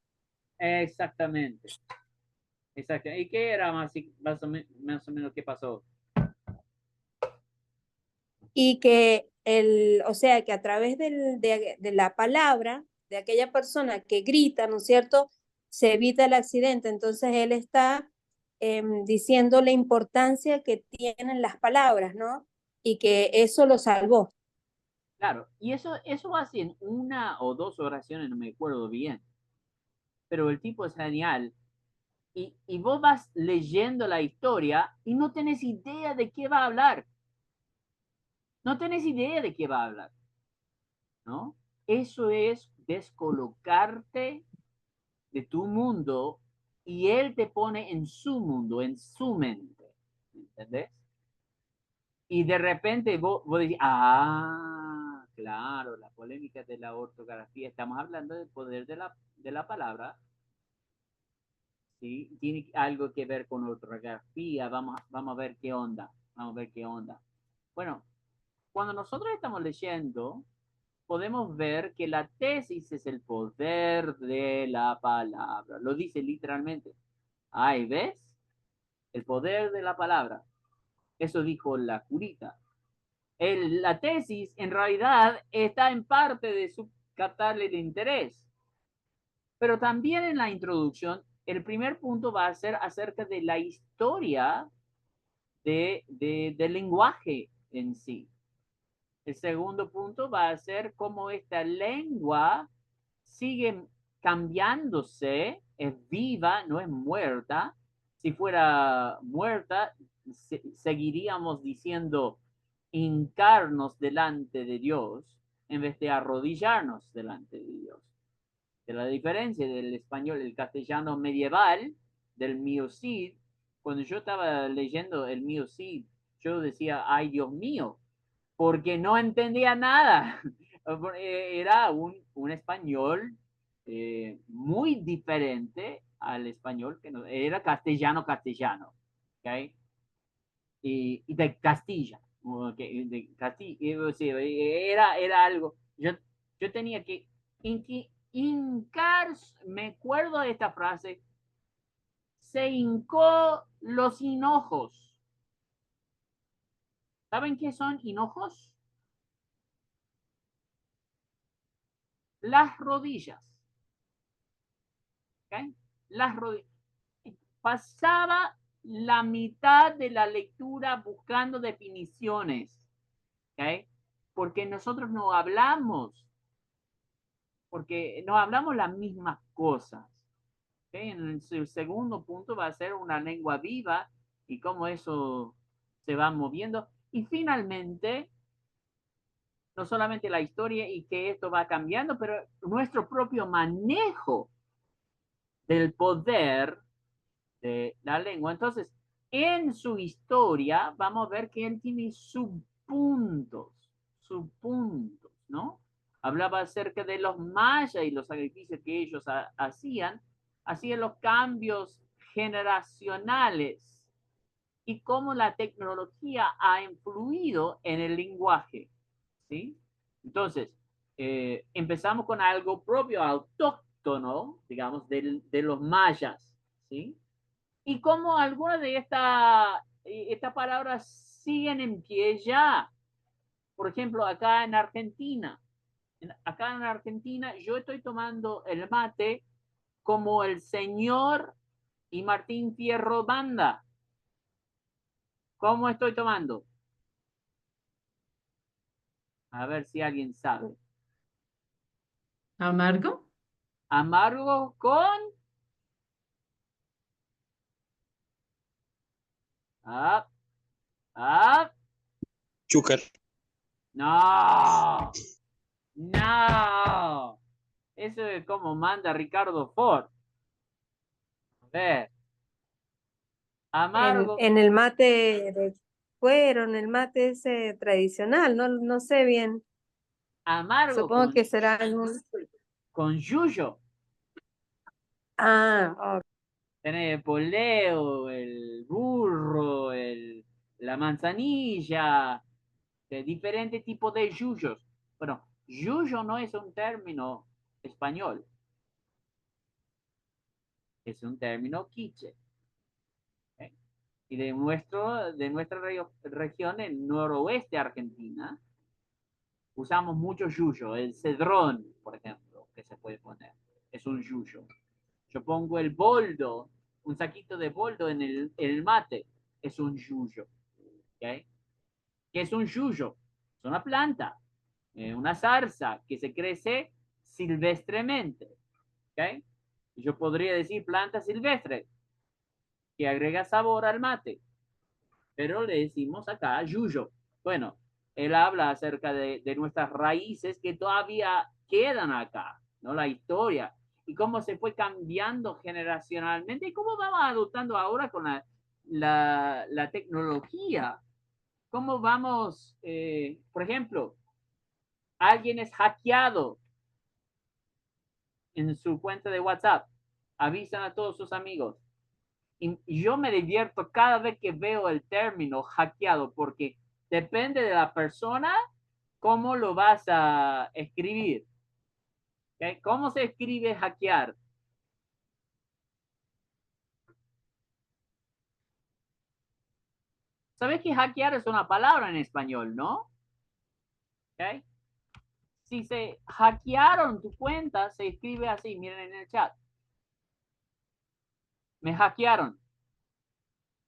Exactamente. Exacto. ¿Y qué era más o menos qué pasó? y que o sea, que a través de la palabra de aquella persona que grita, ¿no es cierto?, se evita el accidente. Entonces él está diciendo la importancia que tienen las palabras, ¿no? Y que eso lo salvó. Claro, y eso hace en una o dos oraciones, no me acuerdo bien, pero el tipo es genial. Y vos vas leyendo la historia y no tenés idea de qué va a hablar. No tenés idea de qué va a hablar, ¿no? Eso es descolocarte de tu mundo y él te pone en su mundo, en su mente, ¿entendés? Y de repente vos decís, claro, la polémica de la ortografía, estamos hablando del poder de la palabra, ¿sí? Tiene algo que ver con ortografía, vamos a ver qué onda, vamos a ver qué onda. Bueno, cuando nosotros estamos leyendo, podemos ver que la tesis es el poder de la palabra. Lo dice literalmente. Ahí ves, el poder de la palabra. Eso dijo la curita. La tesis en realidad está en parte de su captarle de interés. Pero también en la introducción, el primer punto va a ser acerca de la historia del lenguaje en sí. El segundo punto va a ser cómo esta lengua sigue cambiándose, es viva, no es muerta. Si fuera muerta, seguiríamos diciendo hincarnos delante de Dios en vez de arrodillarnos delante de Dios. De la diferencia del español, el castellano medieval, del mío Cid, cuando yo estaba leyendo el mío Cid, yo decía, ay Dios mío, porque no entendía nada. Era un español muy diferente al español que no, era castellano, ¿ok? Y de Castilla, okay, de Castilla, sí, era algo, yo tenía que hincar, me acuerdo de esta frase, se hincó los hinojos. ¿Saben qué son hinojos? Las rodillas. ¿Okay? Las rodillas. Pasaba la mitad de la lectura buscando definiciones. ¿Okay? Porque nosotros no hablamos, porque no hablamos las mismas cosas. ¿Okay? En el segundo punto va a ser una lengua viva y cómo eso se va moviendo. Y finalmente, no solamente la historia y que esto va cambiando, pero nuestro propio manejo del poder de la lengua. Entonces, en su historia vamos a ver que él tiene subpuntos, ¿no? Hablaba acerca de los mayas y los sacrificios que ellos hacían los cambios generacionales y cómo la tecnología ha influido en el lenguaje, ¿sí? Entonces, empezamos con algo propio, autóctono, digamos, de los mayas, ¿sí? Y cómo algunas de estas palabras siguen en pie ya. Por ejemplo, acá en Argentina, yo estoy tomando el mate como el señor y Martín Fierro Banda. ¿Cómo estoy tomando? A ver si alguien sabe. ¿Amargo? Amargo con... Up, up. Chúcar. No, no. Eso es como manda Ricardo Ford. A ver. Amargo. En el mate de cuero, en el mate ese tradicional, no sé bien. Amargo Supongo que será algún... con yuyo. Ah, Tenés el poleo, el burro, la manzanilla, de diferentes tipos de yuyos. Bueno, yuyo no es un término español, es un término quiche. ¿Okay? Y de nuestra región, el noroeste de Argentina, usamos mucho yuyo. El cedrón, por ejemplo, que se puede poner, es un yuyo. Yo pongo el boldo, un saquito de boldo en el mate, es un yuyo. ¿Okay? ¿Qué es un yuyo? Es una planta, una zarza que se crece silvestremente. ¿Okay? Yo podría decir planta silvestre, que agrega sabor al mate, pero le decimos acá yuyo. Bueno, él habla acerca de nuestras raíces que todavía quedan acá, ¿no? La historia y cómo se fue cambiando generacionalmente y cómo vamos adoptando ahora con la tecnología. ¿Cómo vamos, por ejemplo, alguien es hackeado en su cuenta de WhatsApp, avisan a todos sus amigos. Y yo me divierto cada vez que veo el término hackeado, porque depende de la persona cómo lo vas a escribir. ¿Okay? ¿Cómo se escribe hackear? ¿Sabes que hackear es una palabra en español, no? ¿Okay? Si se hackearon tu cuenta, se escribe así, miren en el chat. Me hackearon.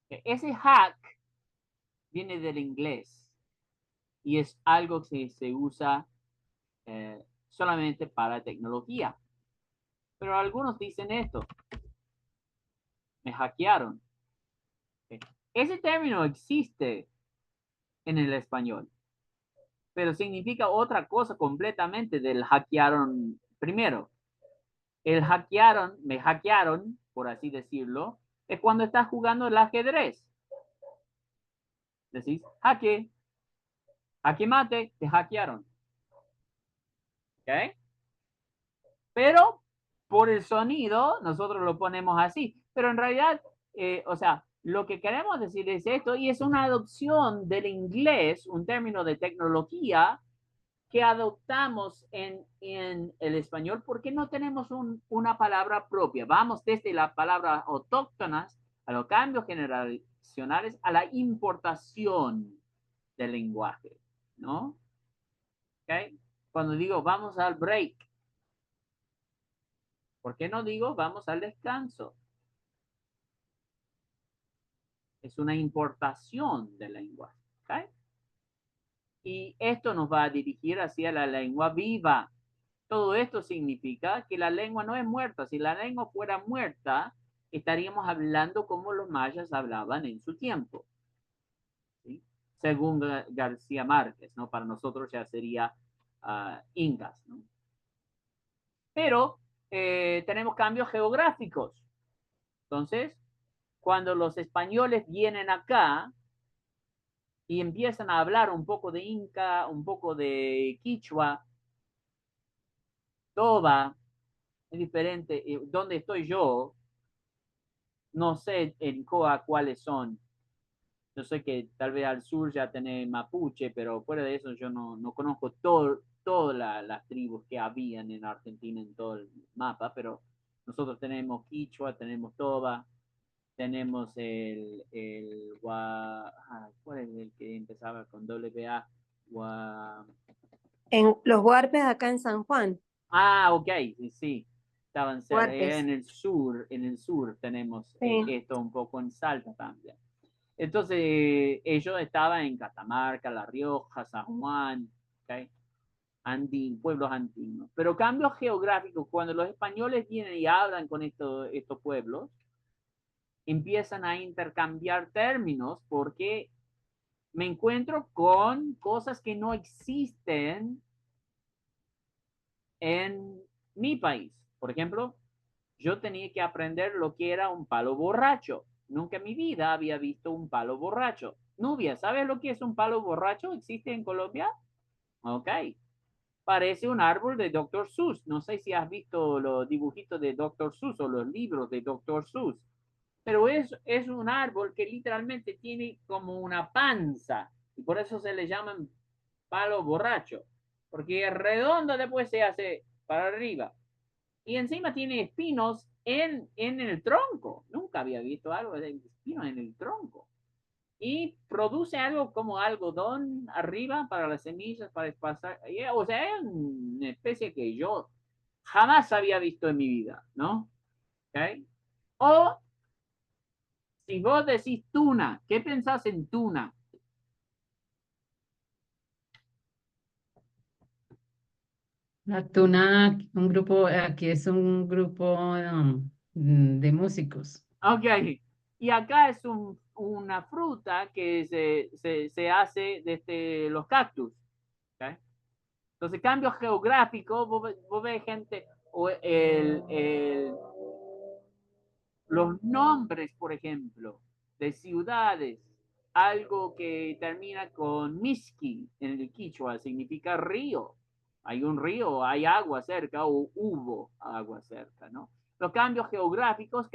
Ese hack viene del inglés y es algo que se usa solamente para tecnología. Pero algunos dicen esto, me hackearon. Ese término existe en el español, pero significa otra cosa completamente del hackearon primero. El hackearon, me hackearon, por así decirlo, es cuando estás jugando el ajedrez. Decís, jaque mate, te hackearon. ¿Ok? Pero por el sonido, nosotros lo ponemos así. Pero en realidad, o sea, lo que queremos decir es esto, y es una adopción del inglés, un término de tecnología que adoptamos en el español porque no tenemos una palabra propia. Vamos desde las palabras autóctonas a los cambios generacionales a la importación del lenguaje, ¿no? ¿Okay? Cuando digo vamos al break, ¿por qué no digo vamos al descanso? Es una importación del lenguaje. ¿Okay? Y esto nos va a dirigir hacia la lengua viva. Todo esto significa que la lengua no es muerta. Si la lengua fuera muerta, estaríamos hablando como los mayas hablaban en su tiempo, ¿sí? Según García Márquez, ¿no? Para nosotros ya sería incas, ¿no? Pero tenemos cambios geográficos. Entonces, cuando los españoles vienen acá y empiezan a hablar un poco de inca, un poco de quichua, toba, es diferente. ¿Dónde estoy yo? No sé en Coa cuáles son. Yo sé que tal vez al sur ya tenés mapuche, pero fuera de eso yo no conozco todas las tribus que habían en Argentina en todo el mapa, pero nosotros tenemos quichua, tenemos toba, tenemos ¿cuál es el que empezaba con WA? En los Huarpes acá en San Juan. Ok, sí, estaban cerca. Huarpes. En el sur tenemos Sí. esto un poco en Salta también. Entonces, ellos estaban en Catamarca, La Rioja, San Juan, ¿okay? Pueblos andinos. Pero cambios geográficos, cuando los españoles vienen y hablan con estos pueblos, empiezan a intercambiar términos porque me encuentro con cosas que no existen en mi país. Por ejemplo, yo tenía que aprender lo que era un palo borracho. Nunca en mi vida había visto un palo borracho. Nubia, ¿sabes lo que es un palo borracho? ¿Existe en Colombia? Ok. Parece un árbol de Dr. Seuss. No sé si has visto los dibujitos de Dr. Seuss o los libros de Dr. Seuss. Pero es un árbol que literalmente tiene como una panza. Y por eso se le llaman palo borracho. Porque es redondo, después se hace para arriba. Y encima tiene espinos en el tronco. Nunca había visto algo de espinos en el tronco. Y produce algo como algodón arriba para las semillas, para espaciar. O sea, es una especie que yo jamás había visto en mi vida, ¿no? ¿Okay? O si vos decís tuna, ¿qué pensás en tuna? La Tuna, un grupo, aquí es un grupo de músicos. Ok, y acá es una fruta que se hace desde los cactus. ¿Okay? Entonces, cambio geográfico, vos ves gente, o los nombres, por ejemplo, de ciudades, algo que termina con miski en el quichua significa río. Hay un río, hay agua cerca o hubo agua cerca, ¿no? Los cambios geográficos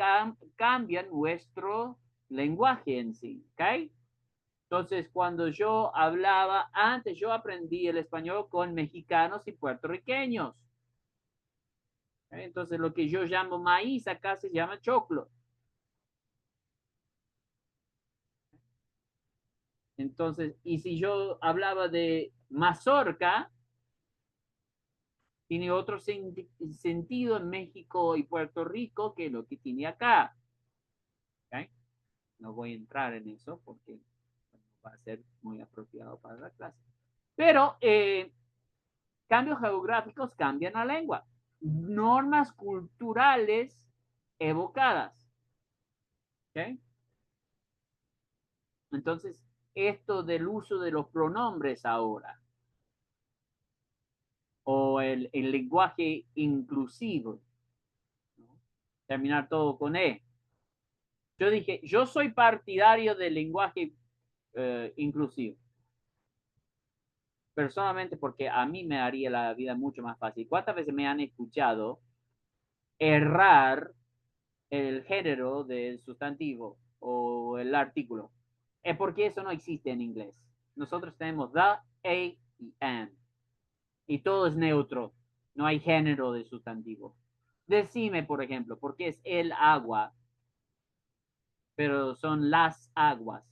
cambian nuestro lenguaje en sí, ¿ok? Entonces, cuando yo hablaba, antes yo aprendí el español con mexicanos y puertorriqueños. ¿Okay? Entonces, lo que yo llamo maíz acá se llama choclo. Entonces, y si yo hablaba de mazorca, tiene otro sentido en México y Puerto Rico que lo que tiene acá. ¿Okay? No voy a entrar en eso porque va a ser muy apropiado para la clase. Pero cambios geográficos cambian la lengua. Normas culturales evocadas. ¿Okay? Entonces, esto del uso de los pronombres ahora, o el lenguaje inclusivo, ¿no? Terminar todo con E. Yo dije, yo soy partidario del lenguaje inclusivo. Personalmente, porque a mí me haría la vida mucho más fácil. ¿Cuántas veces me han escuchado errar el género del sustantivo o el artículo? Es porque eso no existe en inglés. Nosotros tenemos the, a y an. Y todo es neutro. No hay género de sustantivo. Decime, por ejemplo, ¿por qué es el agua, pero son las aguas?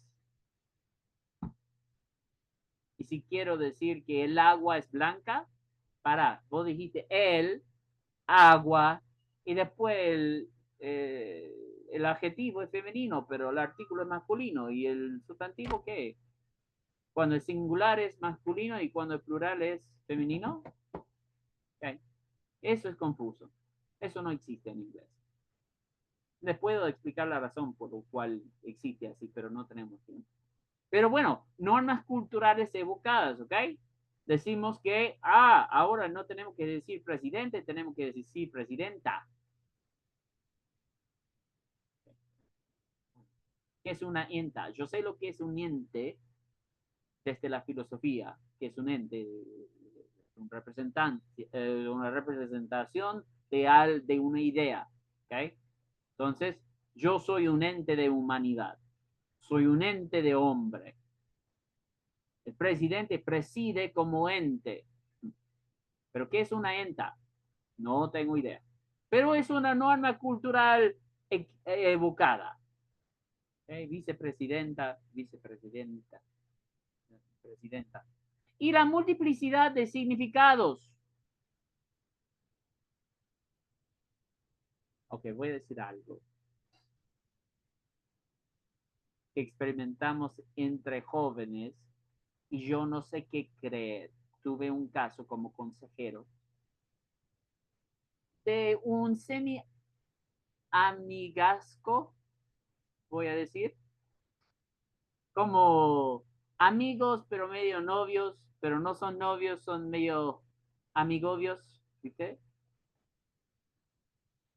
Y si quiero decir que el agua es blanca, vos dijiste el, agua, y después el adjetivo es femenino, pero el artículo es masculino. ¿Y el sustantivo qué es? Cuando el singular es masculino y cuando el plural es femenino. Okay. Eso es confuso. Eso no existe en inglés. Les puedo explicar la razón por la cual existe así, pero no tenemos tiempo. Pero bueno, normas culturales evocadas, ¿ok? Decimos que, ahora no tenemos que decir presidente, tenemos que decir presidenta. ¿Qué es una enta? Yo sé lo que es un ente desde la filosofía, que es un ente, un representante, una representación de una idea, ¿ok? Entonces, yo soy un ente de humanidad, soy un ente de hombre. El presidente preside como ente. ¿Pero qué es una enta? No tengo idea. Pero es una norma cultural evocada. Vicepresidenta, vicepresidenta, presidenta. Y la multiplicidad de significados. Ok, voy a decir algo. Experimentamos entre jóvenes y yo no sé qué creer. Tuve un caso como consejero de un semi-amigasco, voy a decir, como amigos, pero medio novios, pero no son novios, son medio amigobios, ¿viste?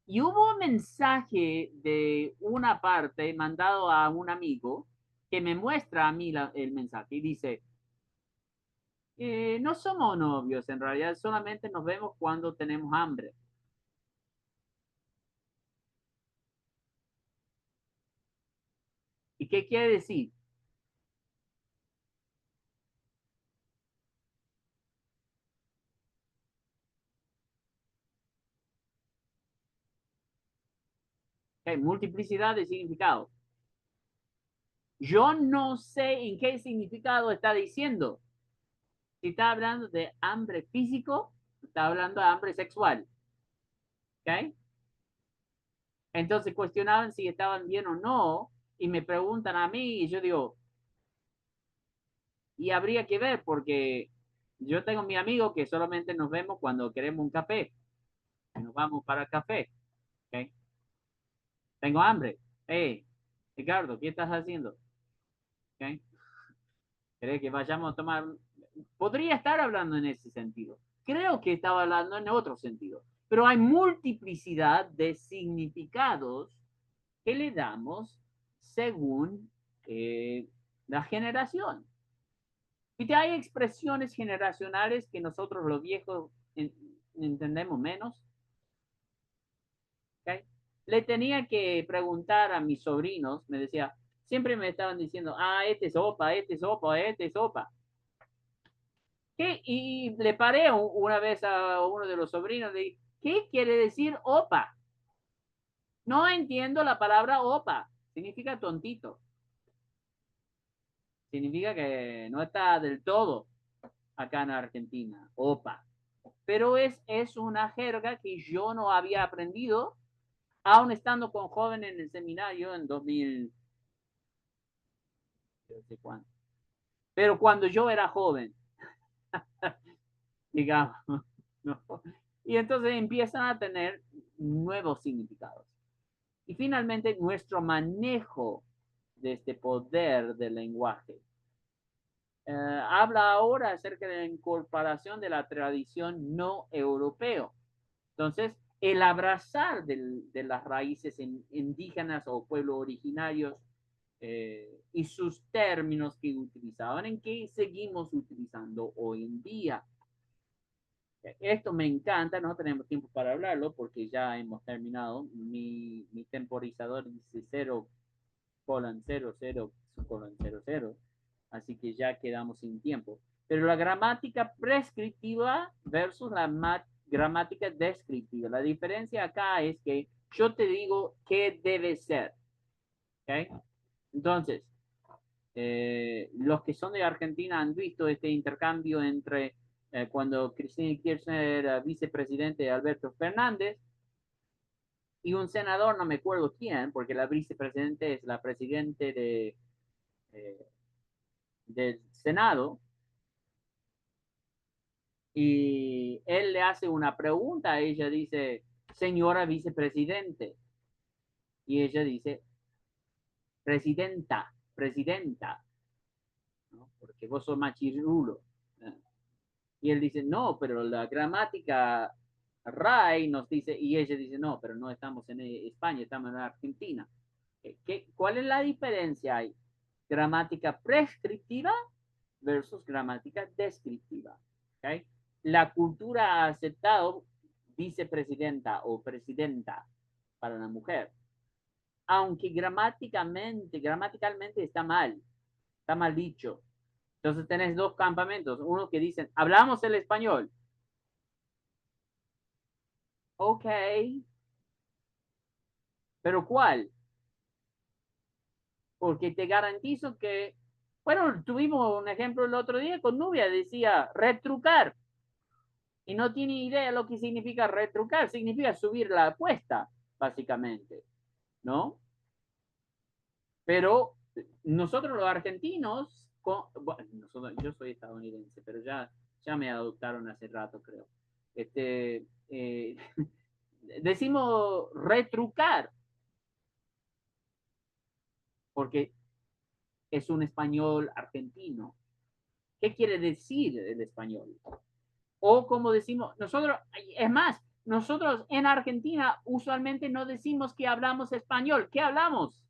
Y hubo un mensaje de una parte mandado a un amigo que me muestra a mí el mensaje y dice, no somos novios, en realidad solamente nos vemos cuando tenemos hambre. ¿Y qué quiere decir? Hay multiplicidad de significados. Yo no sé en qué significado está diciendo. Si está hablando de hambre físico, está hablando de hambre sexual. ¿Ok? Entonces cuestionaban si estaban bien o no y me preguntan a mí y yo digo, y habría que ver porque yo tengo mi amigo que solamente nos vemos cuando queremos un café. Nos vamos para el café. ¿Ok? Tengo hambre. Hey, Ricardo, ¿qué estás haciendo? ¿Ok? ¿Querés que vayamos a tomar? Podría estar hablando en ese sentido. Creo que estaba hablando en otro sentido. Pero hay multiplicidad de significados que le damos según la generación. Y hay expresiones generacionales que nosotros los viejos entendemos menos. ¿Okay? Le tenía que preguntar a mis sobrinos, me decía, siempre me estaban diciendo, este es sopa, este es sopa, este es sopa. ¿Qué? Y le paré una vez a uno de los sobrinos, le dije, ¿qué quiere decir opa? No entiendo la palabra opa, significa tontito. Significa que no está del todo acá en Argentina, opa. Pero es una jerga que yo no había aprendido, aún estando con jóvenes en el seminario en 2000, no sé cuándo. Pero cuando yo era joven, digamos, ¿no? Y entonces empiezan a tener nuevos significados. Y finalmente, nuestro manejo de este poder del lenguaje. Habla ahora acerca de la incorporación de la tradición no europeo. Entonces, el abrazar de las raíces indígenas o pueblos originarios y sus términos que utilizaban, en que seguimos utilizando hoy en día. Esto me encanta, no tenemos tiempo para hablarlo porque ya hemos terminado. Mi temporizador dice 0:00:00, así que ya quedamos sin tiempo. Pero la gramática prescriptiva versus la gramática descriptiva. La diferencia acá es que yo te digo qué debe ser. ¿Okay? Entonces, Los que son de Argentina han visto este intercambio entre cuando Cristina Kirchner era vicepresidente de Alberto Fernández y un senador, no me acuerdo quién, porque la vicepresidente es la presidente eh, del Senado, y él le hace una pregunta, ella dice, señora vicepresidente, y ella dice, presidenta, presidenta, ¿no? Porque vos sos machirulo. Y él dice, no, pero la gramática RAI nos dice, y ella dice, no, pero no estamos en España, estamos en Argentina. ¿Cuál es la diferencia ahí? Gramática prescriptiva versus gramática descriptiva. ¿Okay? La cultura ha aceptado vicepresidenta o presidenta para una mujer, aunque gramaticalmente está mal dicho. Entonces tenés dos campamentos, uno que dicen, hablamos el español. Ok, pero ¿cuál? Porque te garantizo que, bueno, tuvimos un ejemplo el otro día con Nubia, decía retrucar, y no tiene idea lo que significa retrucar, significa subir la apuesta, básicamente, ¿no? Pero nosotros los argentinos, bueno, yo soy estadounidense, pero ya me adoptaron hace rato, creo. Decimos retrucar, porque es un español argentino. ¿Qué quiere decir el español? O como decimos, nosotros, es más, nosotros en Argentina usualmente no decimos que hablamos español. ¿Qué hablamos?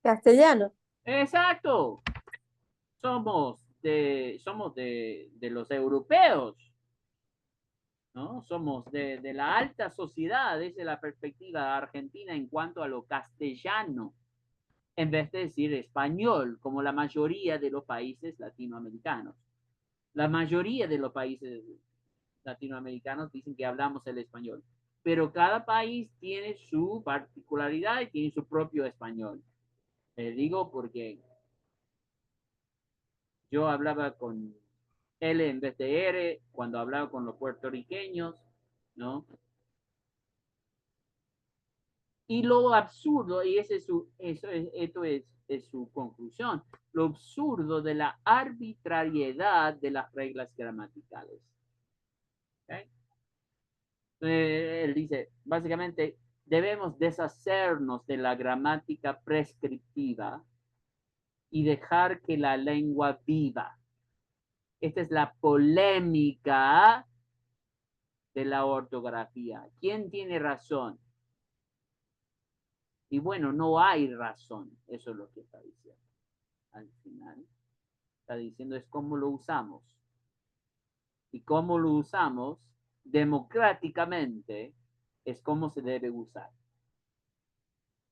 Castellano. Exacto. Somos de los europeos, ¿no? Somos de la alta sociedad desde la perspectiva argentina en cuanto a lo castellano, en vez de decir español, como la mayoría de los países latinoamericanos. La mayoría de los países latinoamericanos dicen que hablamos el español, pero cada país tiene su particularidad y tiene su propio español. Digo porque yo hablaba con L en vez de R cuando hablaba con los puertorriqueños, ¿no? Y lo absurdo, y esto es su conclusión, lo absurdo de la arbitrariedad de las reglas gramaticales. ¿Okay? Él dice, básicamente, debemos deshacernos de la gramática prescriptiva y dejar que la lengua viva. Esta es la polémica de la ortografía. ¿Quién tiene razón? Y bueno, no hay razón. Eso es lo que está diciendo. Al final, está diciendo es cómo lo usamos. Y cómo lo usamos democráticamente es cómo se debe usar.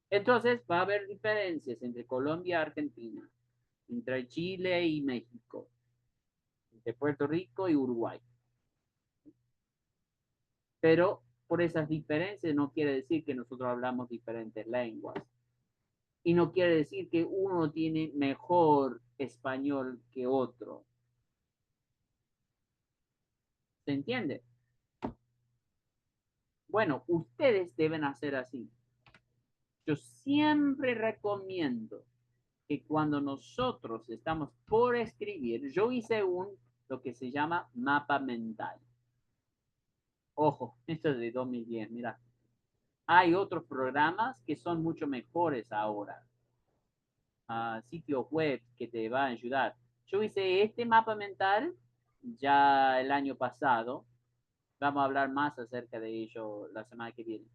Entonces va a haber diferencias entre Colombia y Argentina, entre Chile y México, entre Puerto Rico y Uruguay. Pero por esas diferencias no quiere decir que nosotros hablamos diferentes lenguas. Y no quiere decir que uno tiene mejor español que otro. ¿Se entiende? Bueno, ustedes deben hacer así. Yo siempre recomiendo que cuando nosotros estamos por escribir, yo hice lo que se llama mapa mental. Ojo, esto es de 2010, mira. Hay otros programas que son mucho mejores ahora. Sitios web que te van a ayudar. Yo hice este mapa mental ya el año pasado. Vamos a hablar más acerca de ello la semana que viene.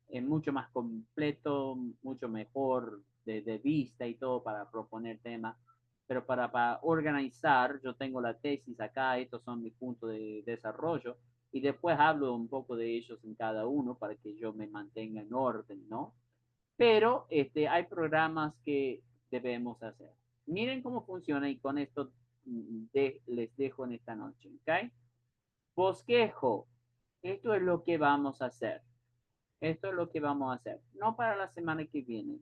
Es mucho más completo, mucho mejor de vista y todo para proponer temas. Pero para organizar, yo tengo la tesis acá, estos son mis puntos de desarrollo, y después hablo un poco de ellos en cada uno para que yo me mantenga en orden, ¿no? Pero hay programas que debemos hacer. Miren cómo funciona y con esto les dejo en esta noche, ¿ok? Bosquejo esto es lo que vamos a hacer. Esto es lo que vamos a hacer. No para la semana que viene,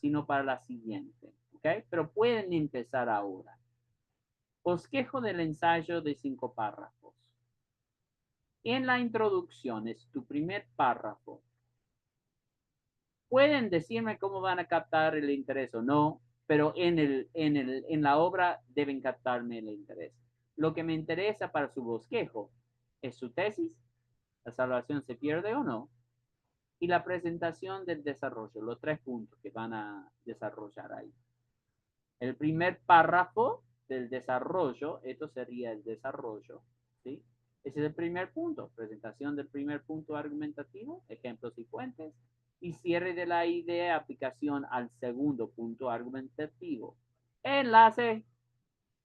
sino para la siguiente. ¿Ok? Pero pueden empezar ahora. Bosquejo del ensayo de 5 párrafos. En la introducción es tu primer párrafo. Pueden decirme cómo van a captar el interés o no, pero en la obra deben captarme el interés. Lo que me interesa para su bosquejo es su tesis, la salvación se pierde o no, y la presentación del desarrollo, los 3 puntos que van a desarrollar ahí. El primer párrafo del desarrollo, esto sería el desarrollo, ¿sí? Ese es el primer punto, presentación del primer punto argumentativo, ejemplos y fuentes, y cierre de la idea, aplicación al segundo punto argumentativo. Enlace,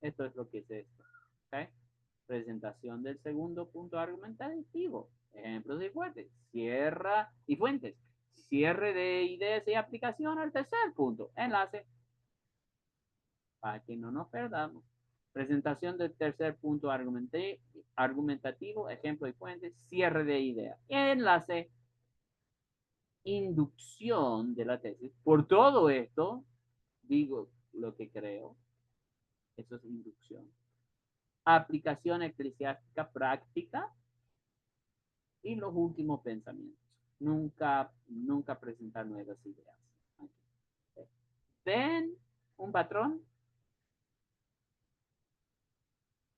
esto es lo que es esto, ¿ok? Presentación del segundo punto argumentativo, ejemplos y fuentes, cierra y fuentes, cierre de ideas y aplicación al tercer punto, enlace, para que no nos perdamos. Presentación del tercer punto argumentativo, ejemplo y fuentes, cierre de idea, enlace, inducción de la tesis. Por todo esto, digo lo que creo, eso es inducción. Aplicación eclesiástica práctica y los últimos pensamientos. Nunca presentar nuevas ideas. ¿Ven un patrón?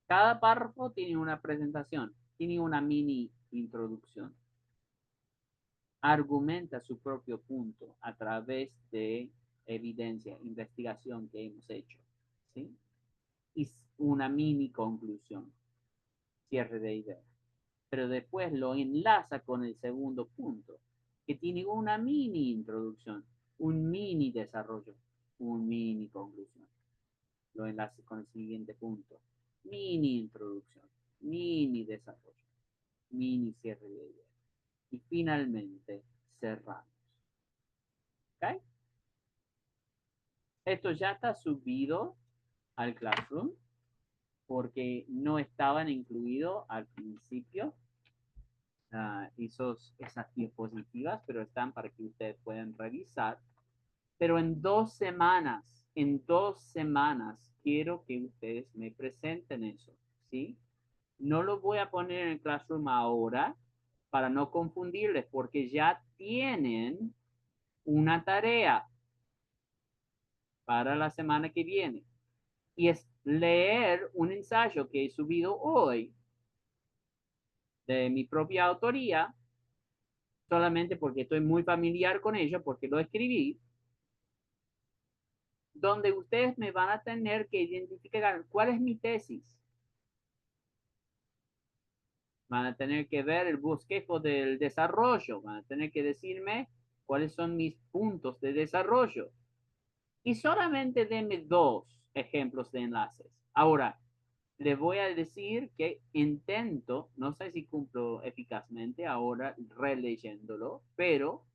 Cada párrafo tiene una presentación, tiene una mini introducción. Argumenta su propio punto a través de evidencia, investigación que hemos hecho, ¿sí? Y una mini conclusión, cierre de idea. Pero después lo enlaza con el segundo punto, que tiene una mini introducción, un mini desarrollo, un mini conclusión. Lo enlace con el siguiente punto, mini introducción, mini desarrollo, mini cierre de idea. Y finalmente cerramos. ¿Ok? Esto ya está subido al Classroom porque no estaban incluidos al principio esas diapositivas, pero están para que ustedes puedan revisar. Pero en 2 semanas, quiero que ustedes me presenten eso, ¿sí? No lo voy a poner en el Classroom ahora para no confundirles, porque ya tienen una tarea para la semana que viene. Y es leer un ensayo que he subido hoy de mi propia autoría, solamente porque estoy muy familiar con ello, porque lo escribí, donde ustedes me van a tener que identificar cuál es mi tesis. Van a tener que ver el bosquejo del desarrollo, van a tener que decirme cuáles son mis puntos de desarrollo. Y solamente denme 2 ejemplos de enlaces. Ahora, les voy a decir que intento, no sé si cumplo eficazmente ahora releyéndolo, pero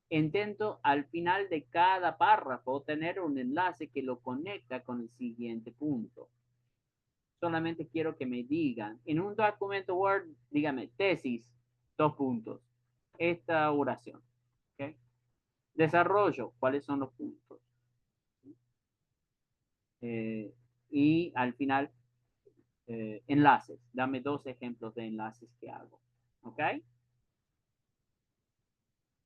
intento al final de cada párrafo tener un enlace que lo conecta con el siguiente punto. Solamente quiero que me digan, en un documento Word, dígame, tesis, 2 puntos. Esta oración. ¿Okay? Desarrollo, ¿cuáles son los puntos? Y al final, enlaces. Dame 2 ejemplos de enlaces que hago. ¿Ok?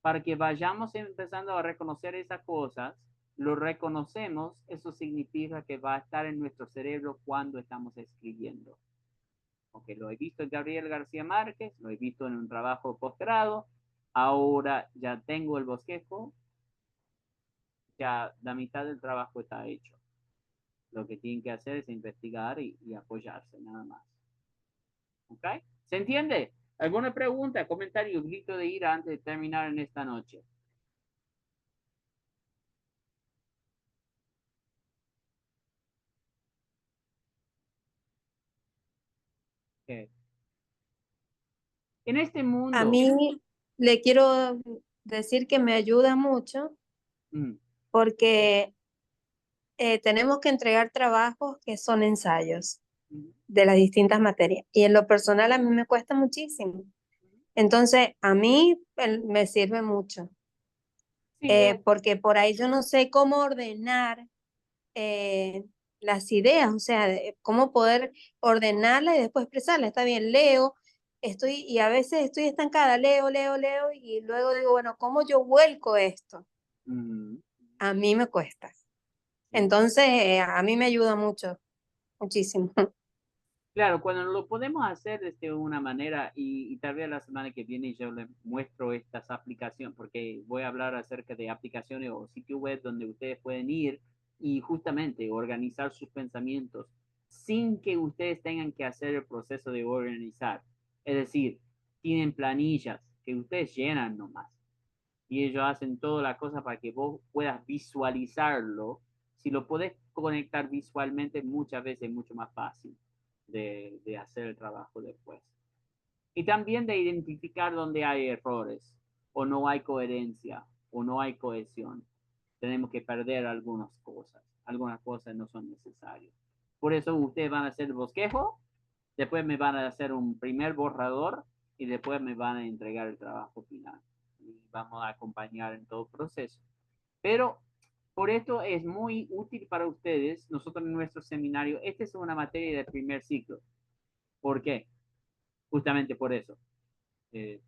Para que vayamos empezando a reconocer esas cosas, lo reconocemos, eso significa que va a estar en nuestro cerebro cuando estamos escribiendo. Ok, lo he visto en Gabriel García Márquez, lo he visto en un trabajo posgrado, ahora ya tengo el bosquejo, ya la mitad del trabajo está hecho. Lo que tienen que hacer es investigar y apoyarse, nada más. ¿Ok? ¿Se entiende? ¿Alguna pregunta, comentario, grito de ira antes de terminar en esta noche? Okay. En este mundo. A mí le quiero decir que me ayuda mucho porque tenemos que entregar trabajos que son ensayos de las distintas materias. Y en lo personal a mí me cuesta muchísimo. Entonces, a mí me sirve mucho, Sí, porque por ahí yo no sé cómo ordenar eh, las ideas, o sea, cómo poder ordenarla y después expresarla. Está bien, leo, y a veces estoy estancada, leo, y luego digo, bueno, ¿cómo yo vuelco esto? mm, A mí me cuesta. sí. Entonces, a mí me ayuda mucho, muchísimo. Claro, cuando lo podemos hacer de una manera y tal vez la semana que viene yo les muestro estas aplicaciones, porque voy a hablar acerca de aplicaciones o sitio web donde ustedes pueden ir y justamente organizar sus pensamientos sin que ustedes tengan que hacer el proceso de organizar. Es decir, tienen planillas que ustedes llenan nomás y ellos hacen toda la cosa para que vos puedas visualizarlo. Si lo podés conectar visualmente, muchas veces es mucho más fácil de hacer el trabajo después. Y también de identificar dónde hay errores o no hay coherencia o no hay cohesión. Tenemos que perder algunas cosas no son necesarias. Por eso ustedes van a hacer el bosquejo, después me van a hacer un primer borrador y después me van a entregar el trabajo final. Y vamos a acompañar en todo el proceso. Pero por esto es muy útil para ustedes, nosotros en nuestro seminario, esta es una materia del primer ciclo. ¿Por qué? Justamente por eso.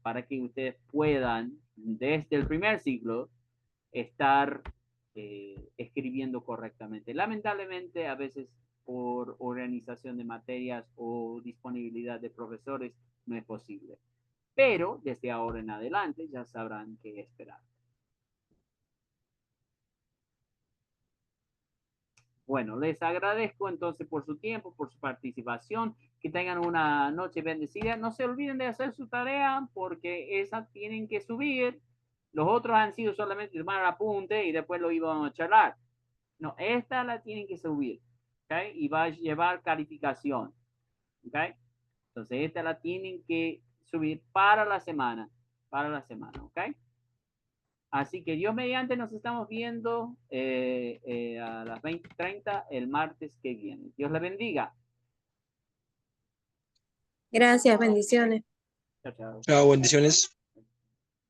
Para que ustedes puedan, desde el primer ciclo, estar escribiendo correctamente. Lamentablemente, a veces por organización de materias o disponibilidad de profesores, no es posible. Pero desde ahora en adelante ya sabrán qué esperar. Bueno, les agradezco entonces por su tiempo, por su participación. Que tengan una noche bendecida. No se olviden de hacer su tarea porque esa tienen que subir. Los otros han sido solamente tomar apunte y después lo íbamos a charlar. No, esta la tienen que subir. ¿Ok? Y va a llevar calificación. ¿Ok? Entonces, esta la tienen que subir para la semana. Para la semana. ¿Ok? Así que Dios mediante nos estamos viendo a las 20:30 el martes que viene. Dios la bendiga. Gracias, bendiciones. Chao, chao. Chao, bendiciones.